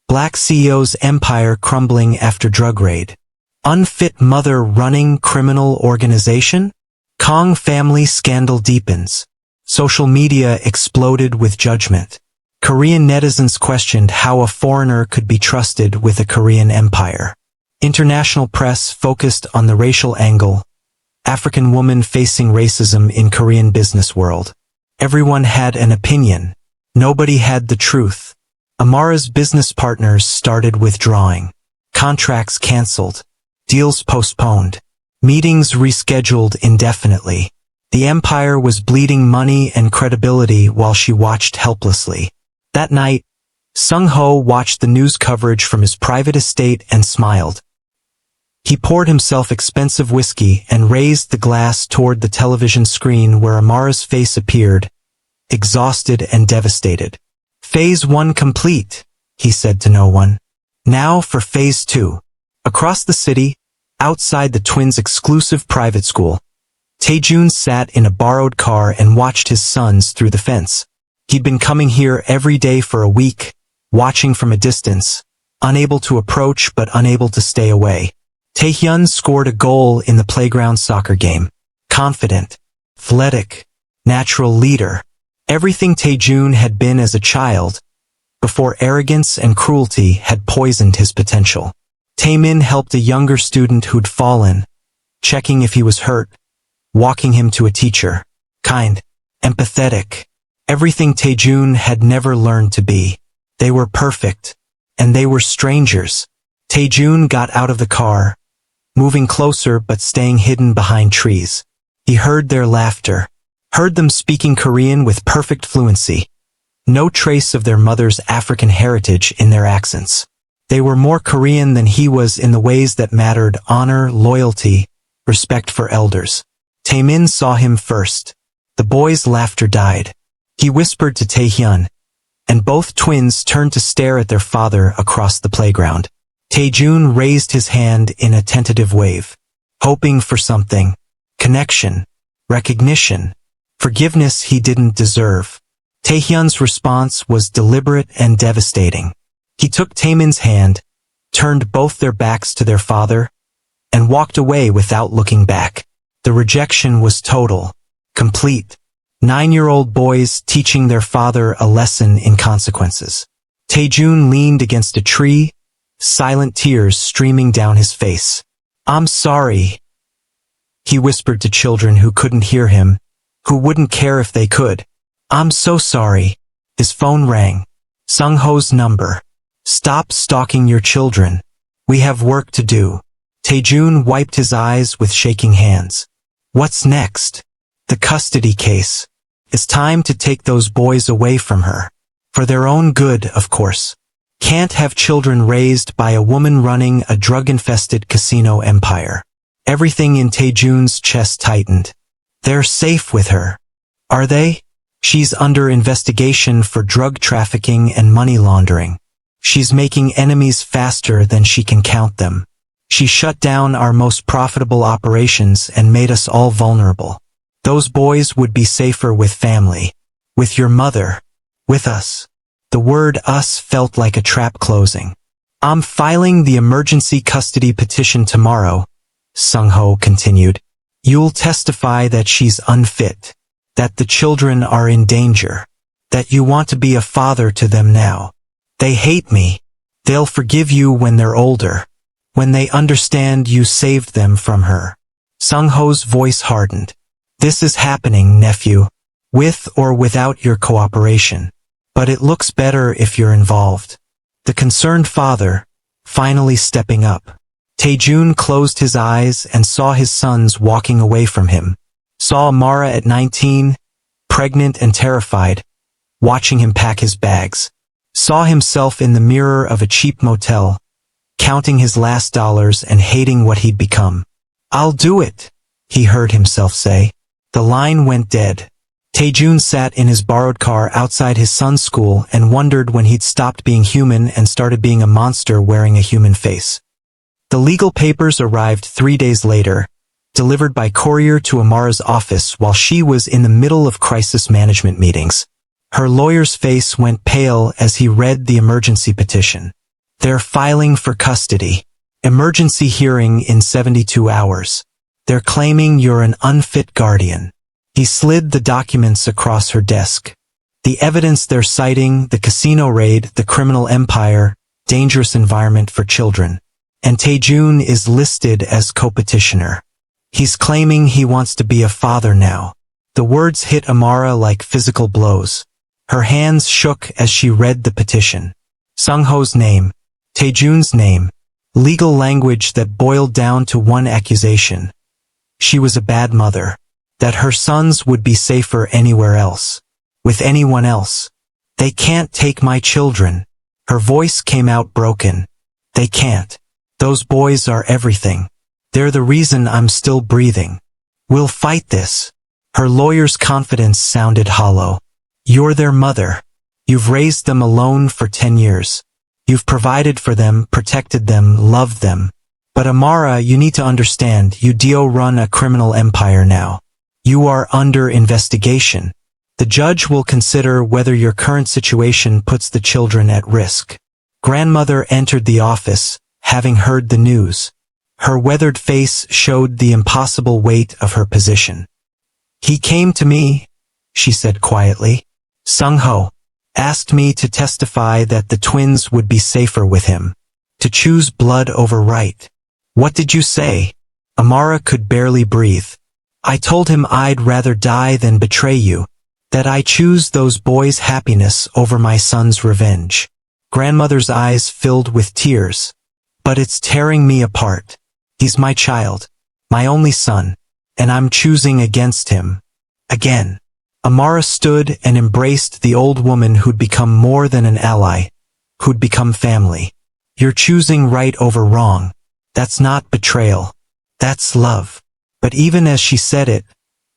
Black CEO's empire crumbling after drug raid. Unfit mother running criminal organization? Kong family scandal deepens. Social media exploded with judgment. Korean netizens questioned how a foreigner could be trusted with a Korean empire. International press focused on the racial angle. African woman facing racism in Korean business world. Everyone had an opinion. Nobody had the truth. Amara's business partners started withdrawing. Contracts canceled. Deals postponed. Meetings rescheduled indefinitely. The empire was bleeding money and credibility while she watched helplessly. That night, Sangho watched the news coverage from his private estate and smiled. He poured himself expensive whiskey and raised the glass toward the television screen where Amara's face appeared, exhausted and devastated. "Phase 1 complete," he said to no one. "Now for Phase 2. Across the city, outside the twins' exclusive private school, Taejun sat in a borrowed car and watched his sons through the fence. He'd been coming here every day for a week, watching from a distance, unable to approach but unable to stay away. Taehyun scored a goal in the playground soccer game. Confident, athletic, natural leader. Everything Taejun had been as a child, before arrogance and cruelty had poisoned his potential. Taemin helped a younger student who'd fallen, checking if he was hurt, walking him to a teacher. Kind, empathetic. Everything Taejun had never learned to be. They were perfect, and they were strangers. Taejun got out of the car, moving closer but staying hidden behind trees. He heard their laughter, heard them speaking Korean with perfect fluency. No trace of their mother's African heritage in their accents. They were more Korean than he was in the ways that mattered: honor, loyalty, respect for elders. Taemin saw him first. The boy's laughter died. He whispered to Taehyun, and both twins turned to stare at their father across the playground. Taejun raised his hand in a tentative wave, hoping for something. Connection, recognition, forgiveness he didn't deserve. Taehyun's response was deliberate and devastating. He took Taemin's hand, turned both their backs to their father, and walked away without looking back. The rejection was total, complete. 9-year-old boys teaching their father a lesson in consequences. Taejun leaned against a tree, silent tears streaming down his face. "I'm sorry," he whispered to children who couldn't hear him, who wouldn't care if they could. "I'm so sorry." His phone rang. Sangho's number. "Stop stalking your children. We have work to do." Taejun wiped his eyes with shaking hands. What's next? The custody case. It's time to take those boys away from her. For their own good, of course. Can't have children raised by a woman running a drug-infested casino empire. Everything in Taejun's chest tightened. They're safe with her. Are they? She's under investigation for drug trafficking and money laundering. She's making enemies faster than she can count them. She shut down our most profitable operations and made us all vulnerable. Those boys would be safer with family. With your mother. With us. The word "us" felt like a trap closing. "I'm filing the emergency custody petition tomorrow," Sangho continued. "You'll testify that she's unfit. That the children are in danger. That you want to be a father to them now. They hate me. They'll forgive you when they're older. When they understand you saved them from her." Sangho's voice hardened. "This is happening, nephew. With or without your cooperation. But it looks better if you're involved." The concerned father, finally stepping up. Taejun closed his eyes and saw his sons walking away from him. Saw Amara at 19, pregnant and terrified, watching him pack his bags. Saw himself in the mirror of a cheap motel, counting his last dollars and hating what he'd become. "I'll do it," he heard himself say. The line went dead. Taejun sat in his borrowed car outside his son's school and wondered when he'd stopped being human and started being a monster wearing a human face. The legal papers arrived 3 days later, delivered by courier to Amara's office while she was in the middle of crisis management meetings. Her lawyer's face went pale as he read the emergency petition. "They're filing for custody. Emergency hearing in 72 hours. They're claiming you're an unfit guardian." He slid the documents across her desk. The evidence they're citing: the casino raid, the criminal empire, dangerous environment for children. And Taejun is listed as co-petitioner. He's claiming he wants to be a father now. The words hit Amara like physical blows. Her hands shook as she read the petition. Sangho's name. Taejun's name. Legal language that boiled down to one accusation. She was a bad mother. That her sons would be safer anywhere else. With anyone else. "They can't take my children." Her voice came out broken. "They can't. Those boys are everything. They're the reason I'm still breathing. We'll fight this." Her lawyer's confidence sounded hollow. "You're their mother. You've raised them alone for 10 years. You've provided for them, protected them, loved them. But Amara, you need to understand, you run a criminal empire now. You are under investigation. The judge will consider whether your current situation puts the children at risk." Grandmother entered the office, having heard the news. Her weathered face showed the impossible weight of her position. "He came to me," she said quietly. "Sangho asked me to testify that the twins would be safer with him. To choose blood over right." "What did you say?" Amara could barely breathe. "I told him I'd rather die than betray you. That I choose those boys' happiness over my son's revenge." Grandmother's eyes filled with tears. "But it's tearing me apart. He's my child. My only son. And I'm choosing against him. Again." Amara stood and embraced the old woman who'd become more than an ally. Who'd become family. "You're choosing right over wrong. That's not betrayal. That's love." But even as she said it,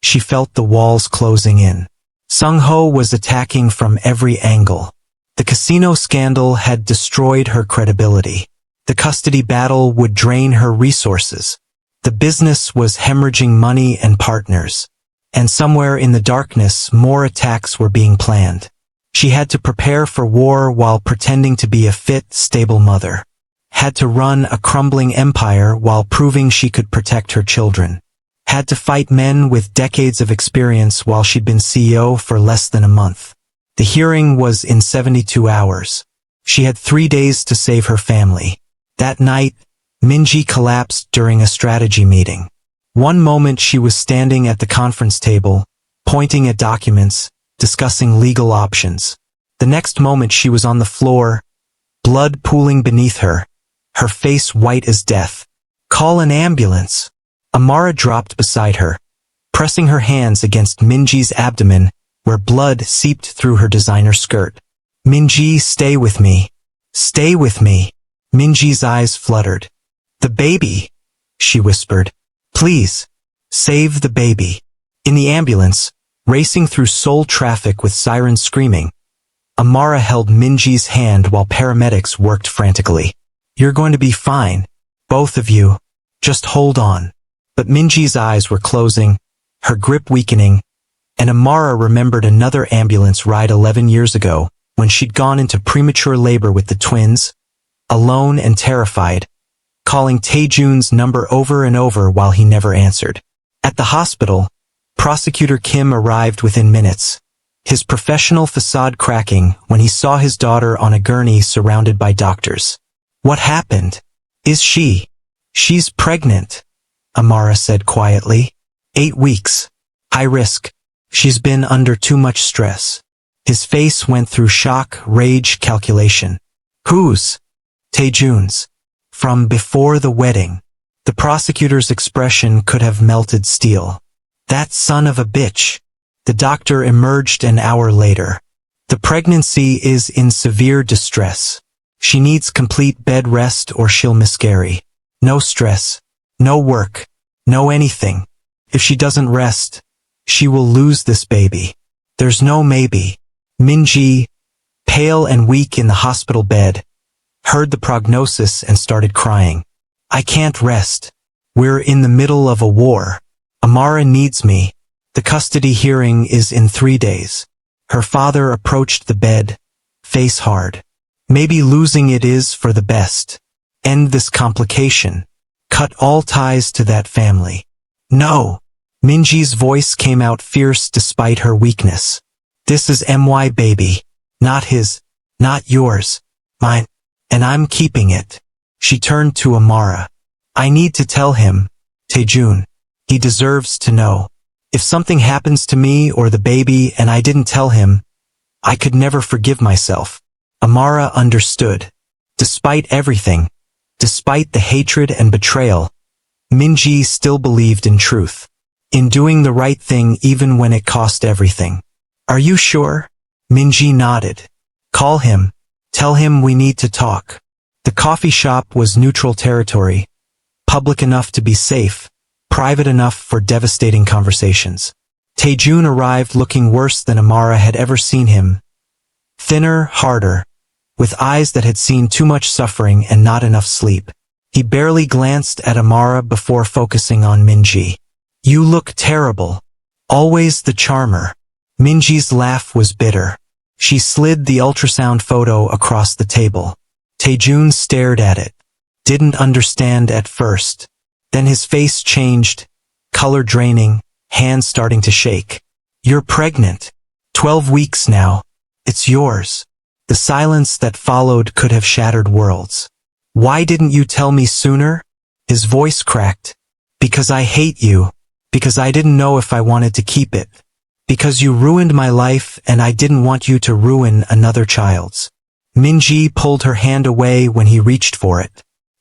she felt the walls closing in. Sangho was attacking from every angle. The casino scandal had destroyed her credibility. The custody battle would drain her resources. The business was hemorrhaging money and partners. And somewhere in the darkness, more attacks were being planned. She had to prepare for war while pretending to be a fit, stable mother. Had to run a crumbling empire while proving she could protect her children. Had to fight men with decades of experience while she'd been CEO for less than a month. The hearing was in 72 hours. She had 3 days to save her family. That night, Minji collapsed during a strategy meeting. One moment she was standing at the conference table, pointing at documents, discussing legal options. The next moment she was on the floor, blood pooling beneath her, her face white as death. "Call an ambulance." Amara dropped beside her, pressing her hands against Minji's abdomen where blood seeped through her designer skirt. "Minji, stay with me. Stay with me." Minji's eyes fluttered. "The baby," she whispered. "Please, save the baby." In the ambulance, racing through Seoul traffic with sirens screaming, Amara held Minji's hand while paramedics worked frantically. "You're going to be fine, both of you. Just hold on." But Minji's eyes were closing, her grip weakening, and Amara remembered another ambulance ride 11 years ago when she'd gone into premature labor with the twins, alone and terrified, calling Taejun's number over and over while he never answered. At the hospital, Prosecutor Kim arrived within minutes, his professional facade cracking when he saw his daughter on a gurney surrounded by doctors. "What happened? Is she? She's pregnant," Amara said quietly. 8 weeks. High risk. She's been under too much stress. His face went through shock, rage, calculation. "Whose?" "Taejun's. From before the wedding." The prosecutor's expression could have melted steel. "That son of a bitch." The doctor emerged an hour later. "The pregnancy is in severe distress. She needs complete bed rest or she'll miscarry. No stress. No work. No anything. If she doesn't rest, she will lose this baby. There's no maybe." Minji, pale and weak in the hospital bed, heard the prognosis and started crying. "I can't rest. We're in the middle of a war. Amara needs me. The custody hearing is in 3 days." Her father approached the bed, face hard. "Maybe losing it is for the best. End this complication. Cut all ties to that family." "No." Minji's voice came out fierce despite her weakness. "This is my baby. Not his. Not yours. Mine. And I'm keeping it." She turned to Amara. "I need to tell him, Taejun. He deserves to know. If something happens to me or the baby and I didn't tell him, I could never forgive myself." Amara understood. Despite everything, despite the hatred and betrayal, Minji still believed in truth, in doing the right thing even when it cost everything. "Are you sure?" Minji nodded. "Call him. Tell him we need to talk." The coffee shop was neutral territory, public enough to be safe, private enough for devastating conversations. Taejun arrived looking worse than Amara had ever seen him. Thinner, harder, with eyes that had seen too much suffering and not enough sleep. He barely glanced at Amara before focusing on Minji. "You look terrible. Always the charmer." Minji's laugh was bitter. She slid the ultrasound photo across the table. Taejun stared at it. Didn't understand at first. Then his face changed, color draining, hands starting to shake. "You're pregnant. 12 weeks now. It's yours." The silence that followed could have shattered worlds. "Why didn't you tell me sooner?" His voice cracked. "Because I hate you. Because I didn't know if I wanted to keep it. Because you ruined my life and I didn't want you to ruin another child's." Minji pulled her hand away when he reached for it.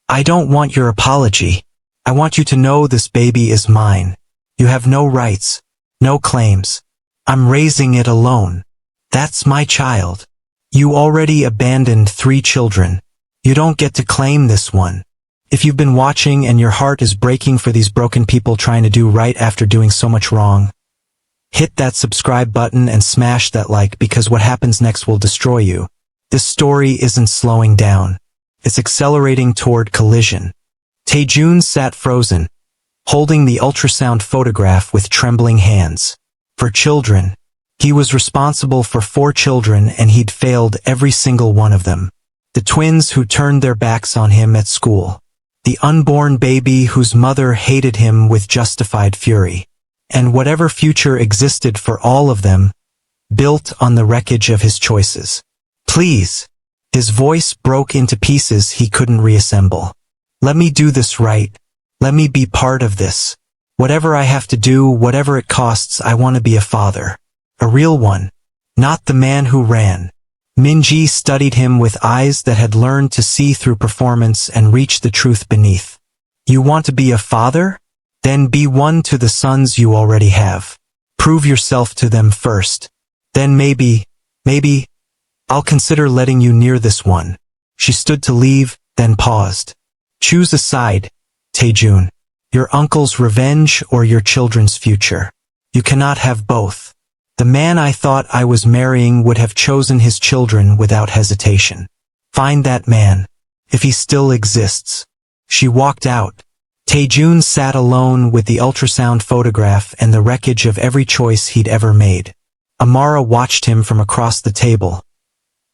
"I don't want your apology. I want you to know this baby is mine. You have no rights, no claims. I'm raising it alone. That's my child. You already abandoned 3 children. You don't get to claim this one. If you've been watching and your heart is breaking for these broken people trying to do right after doing so much wrong, hit that subscribe button and smash that like because what happens next will destroy you. This story isn't slowing down. It's accelerating toward collision." Taejun sat frozen, holding the ultrasound photograph with trembling hands. For children. He was responsible for 4 children and he'd failed every single one of them. The twins who turned their backs on him at school. The unborn baby whose mother hated him with justified fury. And whatever future existed for all of them, built on the wreckage of his choices. Please. His voice broke into pieces he couldn't reassemble. Let me do this right. Let me be part of this. Whatever I have to do, whatever it costs, I want to be a father. A real one. Not the man who ran. Minji studied him with eyes that had learned to see through performance and reach the truth beneath. You want to be a father? Then be one to the sons you already have. Prove yourself to them first. Then maybe, I'll consider letting you near this one. She stood to leave, then paused. Choose a side, Taejun. Your uncle's revenge or your children's future. You cannot have both. The man I thought I was marrying would have chosen his children without hesitation. Find that man, if he still exists. She walked out. Taejun sat alone with the ultrasound photograph and the wreckage of every choice he'd ever made. Amara watched him from across the table.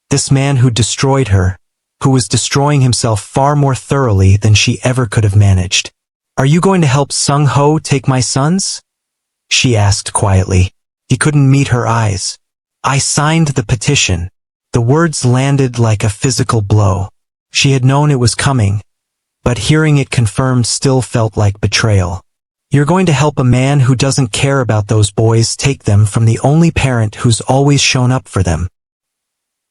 This man who destroyed her, who was destroying himself far more thoroughly than she ever could have managed. Are you going to help Sangho take my sons? She asked quietly. He couldn't meet her eyes. I signed the petition. The words landed like a physical blow. She had known it was coming, but hearing it confirmed still felt like betrayal. You're going to help a man who doesn't care about those boys take them from the only parent who's always shown up for them.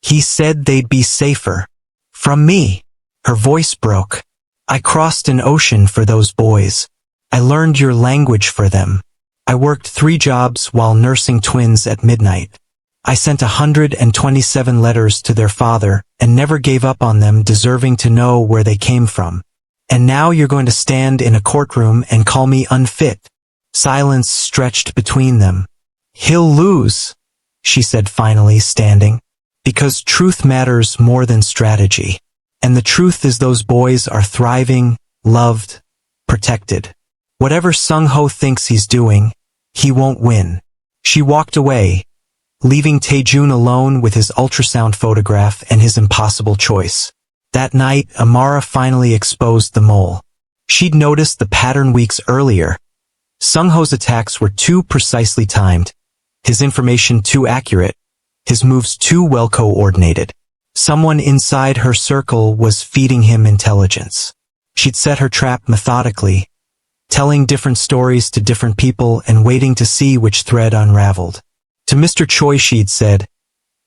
He said they'd be safer. From me. Her voice broke. I crossed an ocean for those boys. I learned your language for them. I worked 3 jobs while nursing twins at midnight. I sent 127 letters to their father and never gave up on them, deserving to know where they came from. And now you're going to stand in a courtroom and call me unfit. Silence stretched between them. He'll lose, she said finally, standing. Because truth matters more than strategy. And the truth is those boys are thriving, loved, protected. Whatever Sangho thinks he's doing, he won't win. She walked away, leaving Taejun alone with his ultrasound photograph and his impossible choice. That night, Amara finally exposed the mole. She'd noticed the pattern weeks earlier. Sangho's attacks were too precisely timed, his information too accurate, his moves too well coordinated. Someone inside her circle was feeding him intelligence. She'd set her trap methodically, telling different stories to different people and waiting to see which thread unraveled. To Mr. Choi she'd said,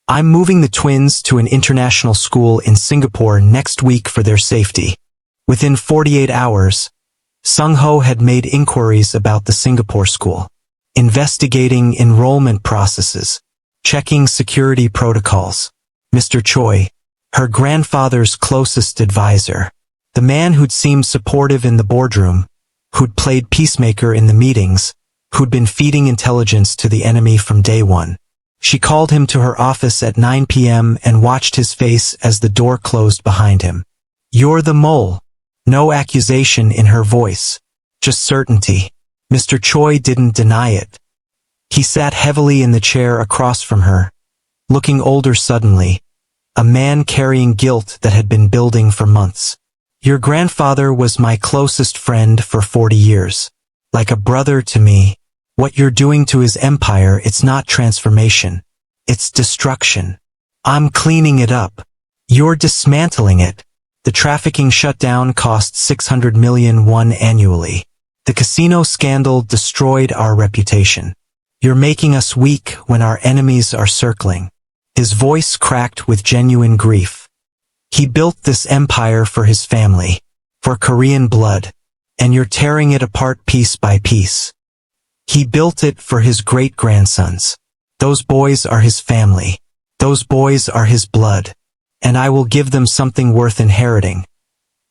I'm moving the twins to an international school in Singapore next week for their safety. Within 48 hours, Sangho had made inquiries about the Singapore school, investigating enrollment processes, checking security protocols. Mr. Choi, her grandfather's closest advisor, the man who'd seemed supportive in the boardroom, who'd played peacemaker in the meetings, who'd been feeding intelligence to the enemy from day one. She called him to her office at 9 p.m. and watched his face as the door closed behind him. You're the mole. No accusation in her voice, just certainty. Mr. Choi didn't deny it. He sat heavily in the chair across from her, looking older suddenly, a man carrying guilt that had been building for months. Your grandfather was my closest friend for 40 years. Like a brother to me. What you're doing to his empire, it's not transformation. It's destruction. I'm cleaning it up. You're dismantling it. The trafficking shutdown cost 600 million won annually. The casino scandal destroyed our reputation. You're making us weak when our enemies are circling. His voice cracked with genuine grief. He built this empire for his family, for Korean blood, and you're tearing it apart piece by piece. He built it for his great-grandsons. Those boys are his family. Those boys are his blood. And I will give them something worth inheriting.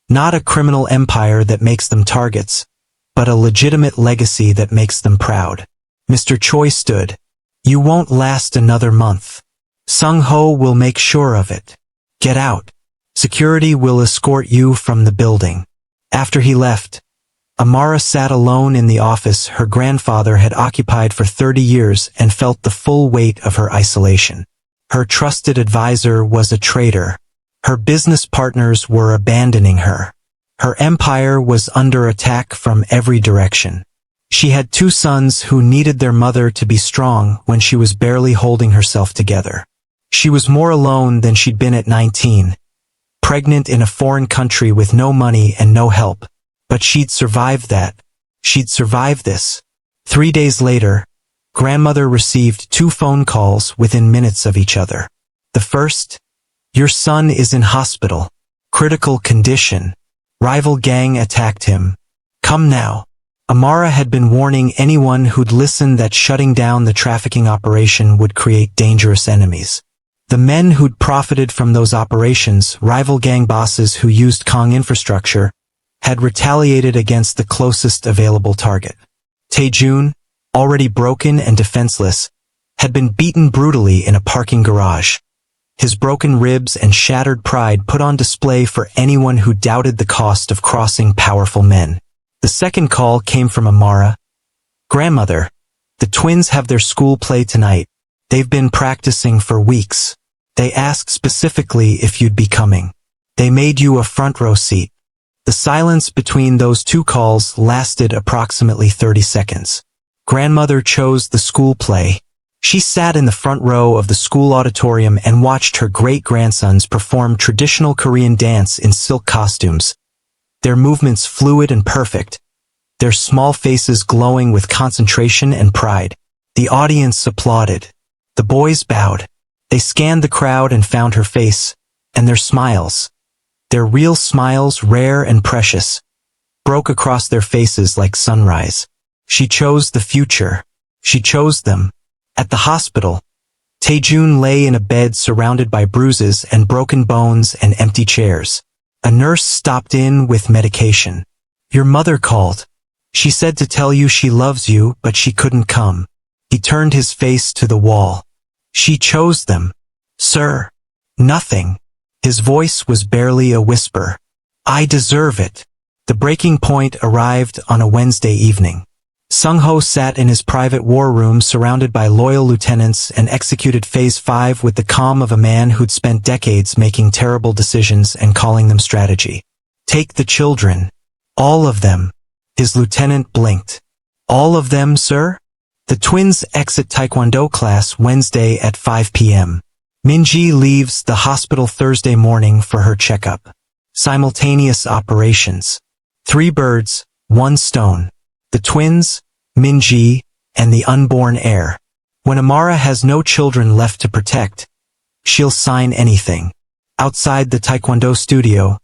Not a criminal empire that makes them targets, but a legitimate legacy that makes them proud. Mr. Choi stood. You won't last another month. Sangho will make sure of it. Get out. Security will escort you from the building. After he left, Amara sat alone in the office her grandfather had occupied for 30 years and felt the full weight of her isolation. Her trusted advisor was a traitor. Her business partners were abandoning her. Her empire was under attack from every direction. She had 2 sons who needed their mother to be strong when she was barely holding herself together. She was more alone than she'd been at 19, pregnant in a foreign country with no money and no help. But she'd survived that. She'd survived this. 3 days later, grandmother received 2 phone calls within minutes of each other. The first, "Your son is in hospital. Critical condition. Rival gang attacked him. Come now." Amara had been warning anyone who'd listen that shutting down the trafficking operation would create dangerous enemies. The men who'd profited from those operations, rival gang bosses who used Kong infrastructure, had retaliated against the closest available target. Taejun, already broken and defenseless, had been beaten brutally in a parking garage. His broken ribs and shattered pride put on display for anyone who doubted the cost of crossing powerful men. The second call came from Amara. "Grandmother, the twins have their school play tonight. They've been practicing for weeks. They asked specifically if you'd be coming. They made you a front row seat." The silence between those 2 calls lasted approximately 30 seconds. Grandmother chose the school play. She sat in the front row of the school auditorium and watched her great-grandsons perform traditional Korean dance in silk costumes, their movements fluid and perfect, their small faces glowing with concentration and pride. The audience applauded. The boys bowed. They scanned the crowd and found her face, and their smiles, their real smiles, rare and precious, broke across their faces like sunrise. She chose the future. She chose them. At the hospital, Taejun lay in a bed surrounded by bruises and broken bones and empty chairs. A nurse stopped in with medication. "Your mother called. She said to tell you she loves you, but she couldn't come." He turned his face to the wall. "She chose them. Sir." "Nothing." His voice was barely a whisper. "I deserve it." The breaking point arrived on a Wednesday evening. Sangho sat in his private war room surrounded by loyal lieutenants and executed Phase 5 with the calm of a man who'd spent decades making terrible decisions and calling them strategy. "Take the children. All of them." His lieutenant blinked. "All of them, sir?" The twins exit Taekwondo class Wednesday at 5 p.m. Minji leaves the hospital Thursday morning for her checkup. Simultaneous operations. 3 birds, 1 stone. The twins, Minji, and the unborn heir. When Amara has no children left to protect, she'll sign anything. Outside the Taekwondo studio,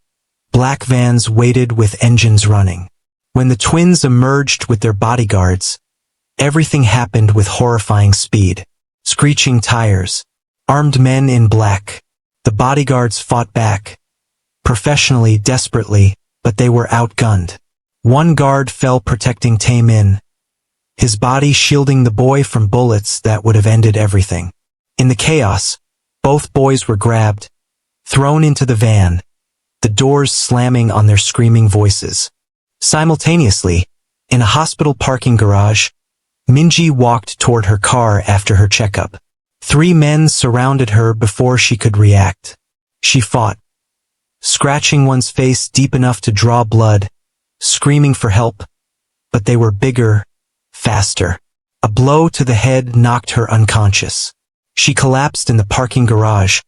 black vans waited with engines running. When the twins emerged with their bodyguards, everything happened with horrifying speed. Screeching tires, armed men in black. The bodyguards fought back. Professionally, desperately, but they were outgunned. 1 guard fell protecting Taemin, his body shielding the boy from bullets that would have ended everything. In the chaos, both boys were grabbed, thrown into the van, the doors slamming on their screaming voices. Simultaneously, in a hospital parking garage, Minji walked toward her car after her checkup. 3 men surrounded her before she could react. She fought, scratching one's face deep enough to draw blood, screaming for help, but they were bigger, faster. A blow to the head knocked her unconscious. She collapsed in the parking garage,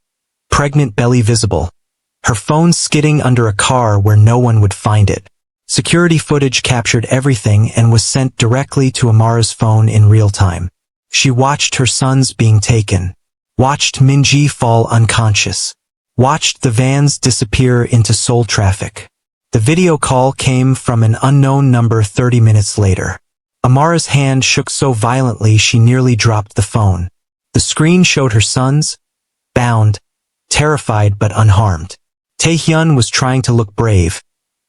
pregnant belly visible, her phone skidding under a car where no one would find it. Security footage captured everything and was sent directly to Amara's phone in real time. She watched her sons being taken, watched Minji fall unconscious, watched the vans disappear into Seoul traffic. The video call came from an unknown number 30 minutes later. Amara's hand shook so violently she nearly dropped the phone. The screen showed her sons, bound, terrified but unharmed. Taehyun was trying to look brave,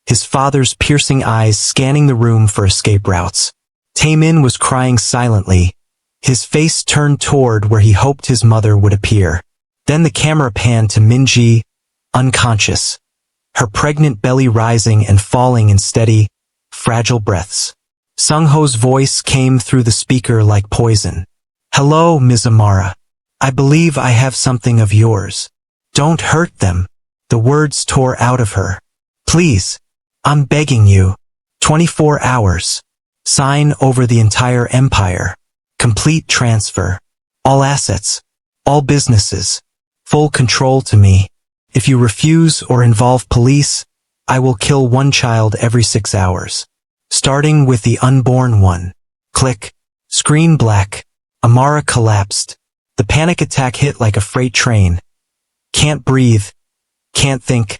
his father's piercing eyes scanning the room for escape routes. Taemin was crying silently, his face turned toward where he hoped his mother would appear. Then the camera panned to Minji, unconscious, her pregnant belly rising and falling in steady, fragile breaths. Sangho's voice came through the speaker like poison. "Hello, Ms. Amara. I believe I have something of yours. Don't hurt them." The words tore out of her. "Please, I'm begging you. 24 hours. Sign over the entire empire. Complete transfer. All assets. All businesses. Full control to me. If you refuse or involve police, I will kill one child every 6 hours. Starting with the unborn one. Click. Screen black. Amara collapsed. The panic attack hit like a freight train. Can't breathe. Can't think.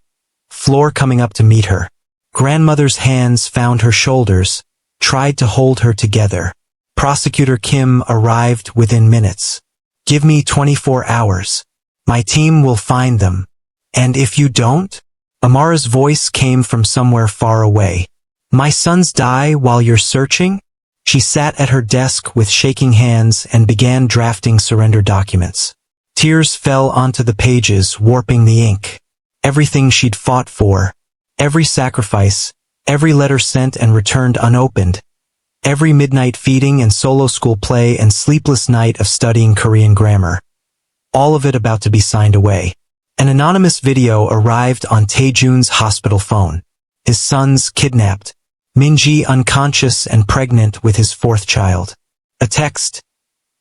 Floor coming up to meet her. Grandmother's hands found her shoulders, tried to hold her together. Prosecutor Kim arrived within minutes. Give me 24 hours. My team will find them. And if you don't? Amara's voice came from somewhere far away. My sons die while you're searching? She sat at her desk with shaking hands and began drafting surrender documents. Tears fell onto the pages, warping the ink. Everything she'd fought for, every sacrifice, every letter sent and returned unopened, every midnight feeding and solo school play and sleepless night of studying Korean grammar. All of it about to be signed away. An anonymous video arrived on Taejun's hospital phone. His sons kidnapped. Minji unconscious and pregnant with his 4th child. A text.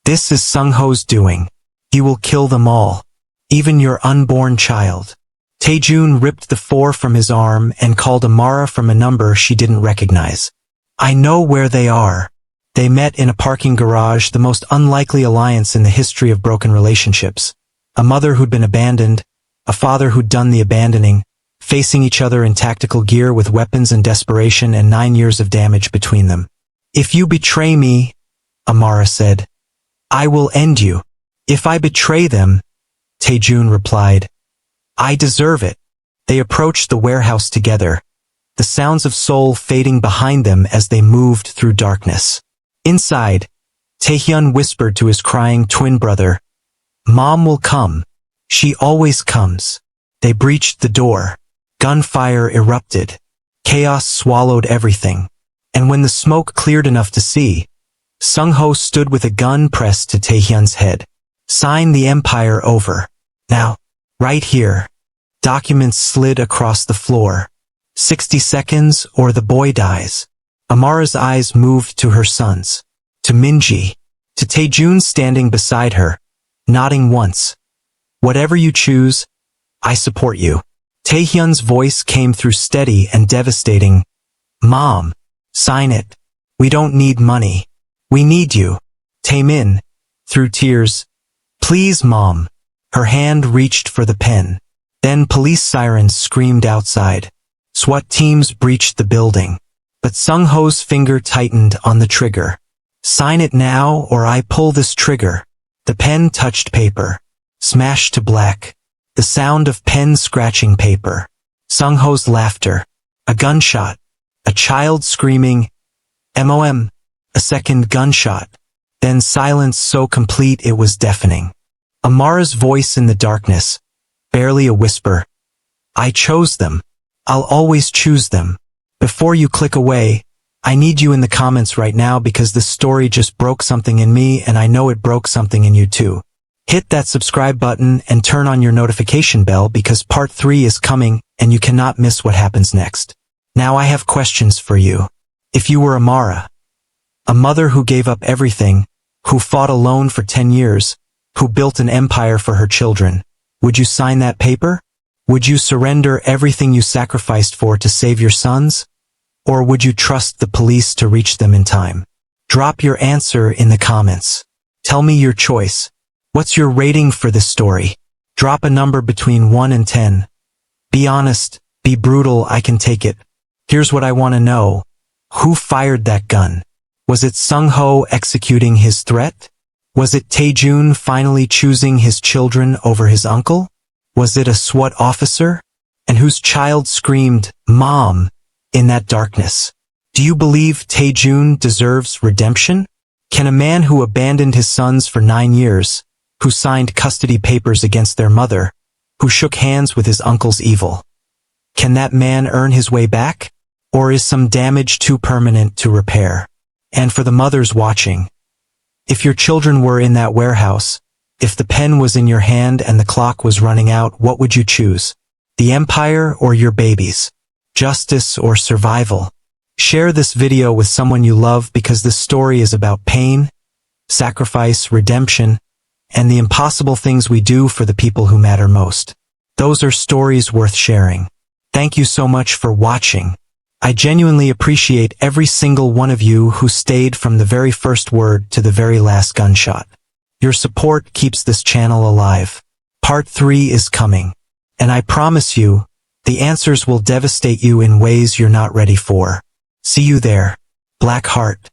This is Sangho's doing. He will kill them all. Even your unborn child. Taejun ripped the 4 from his arm and called Amara from a number she didn't recognize. I know where they are. They met in a parking garage, the most unlikely alliance in the history of broken relationships. A mother who'd been abandoned, a father who'd done the abandoning, facing each other in tactical gear with weapons and desperation and 9 years of damage between them. If you betray me, Amara said, I will end you. If I betray them, Taejun replied, I deserve it. They approached the warehouse together, the sounds of Seoul fading behind them as they moved through darkness. Inside, Taehyun whispered to his crying twin brother, Mom will come. She always comes. They breached the door. Gunfire erupted. Chaos swallowed everything. And when the smoke cleared enough to see, Sangho stood with a gun pressed to Taehyun's head. Sign the empire over. Now, right here. Documents slid across the floor. 60 seconds or the boy dies. Amara's eyes moved to her sons. To Minji. To Taejun standing beside her, nodding once. Whatever you choose, I support you. Taehyun's voice came through steady and devastating. Mom, sign it. We don't need money. We need you. Taemin, through tears. Please, Mom. Her hand reached for the pen. Then police sirens screamed outside. SWAT teams breached the building. But Sangho's finger tightened on the trigger. Sign it now or I pull this trigger. The pen touched paper. Smashed to black. The sound of pen scratching paper. Sangho's laughter. A gunshot. A child screaming, MOM. A second gunshot. Then silence so complete it was deafening. Amara's voice in the darkness. Barely a whisper. I chose them. I'll always choose them. Before you click away, I need you in the comments right now because this story just broke something in me and I know it broke something in you too. Hit that subscribe button and turn on your notification bell because part 3 is coming and you cannot miss what happens next. Now I have questions for you. If you were Amara, a mother who gave up everything, who fought alone for 10 years, who built an empire for her children, would you sign that paper? Would you surrender everything you sacrificed for to save your sons? Or would you trust the police to reach them in time? Drop your answer in the comments. Tell me your choice. What's your rating for this story? Drop a number between 1 and 10. Be honest, be brutal, I can take it. Here's what I want to know. Who fired that gun? Was it Sangho executing his threat? Was it Taejun finally choosing his children over his uncle? Was it a SWAT officer? And whose child screamed, Mom, in that darkness? Do you believe Taejun deserves redemption? Can a man who abandoned his sons for 9 years, who signed custody papers against their mother, who shook hands with his uncle's evil, can that man earn his way back? Or is some damage too permanent to repair? And for the mothers watching, if your children were in that warehouse, if the pen was in your hand and the clock was running out, what would you choose? The empire or your babies? justice, or survival. Share this video with someone you love because this story is about pain, sacrifice, redemption, and the impossible things we do for the people who matter most. Those are stories worth sharing. Thank you so much for watching. I genuinely appreciate every single one of you who stayed from the very first word to the very last gunshot. Your support keeps this channel alive. Part 3 is coming. And I promise you, the answers will devastate you in ways you're not ready for. See you there. Black Heart.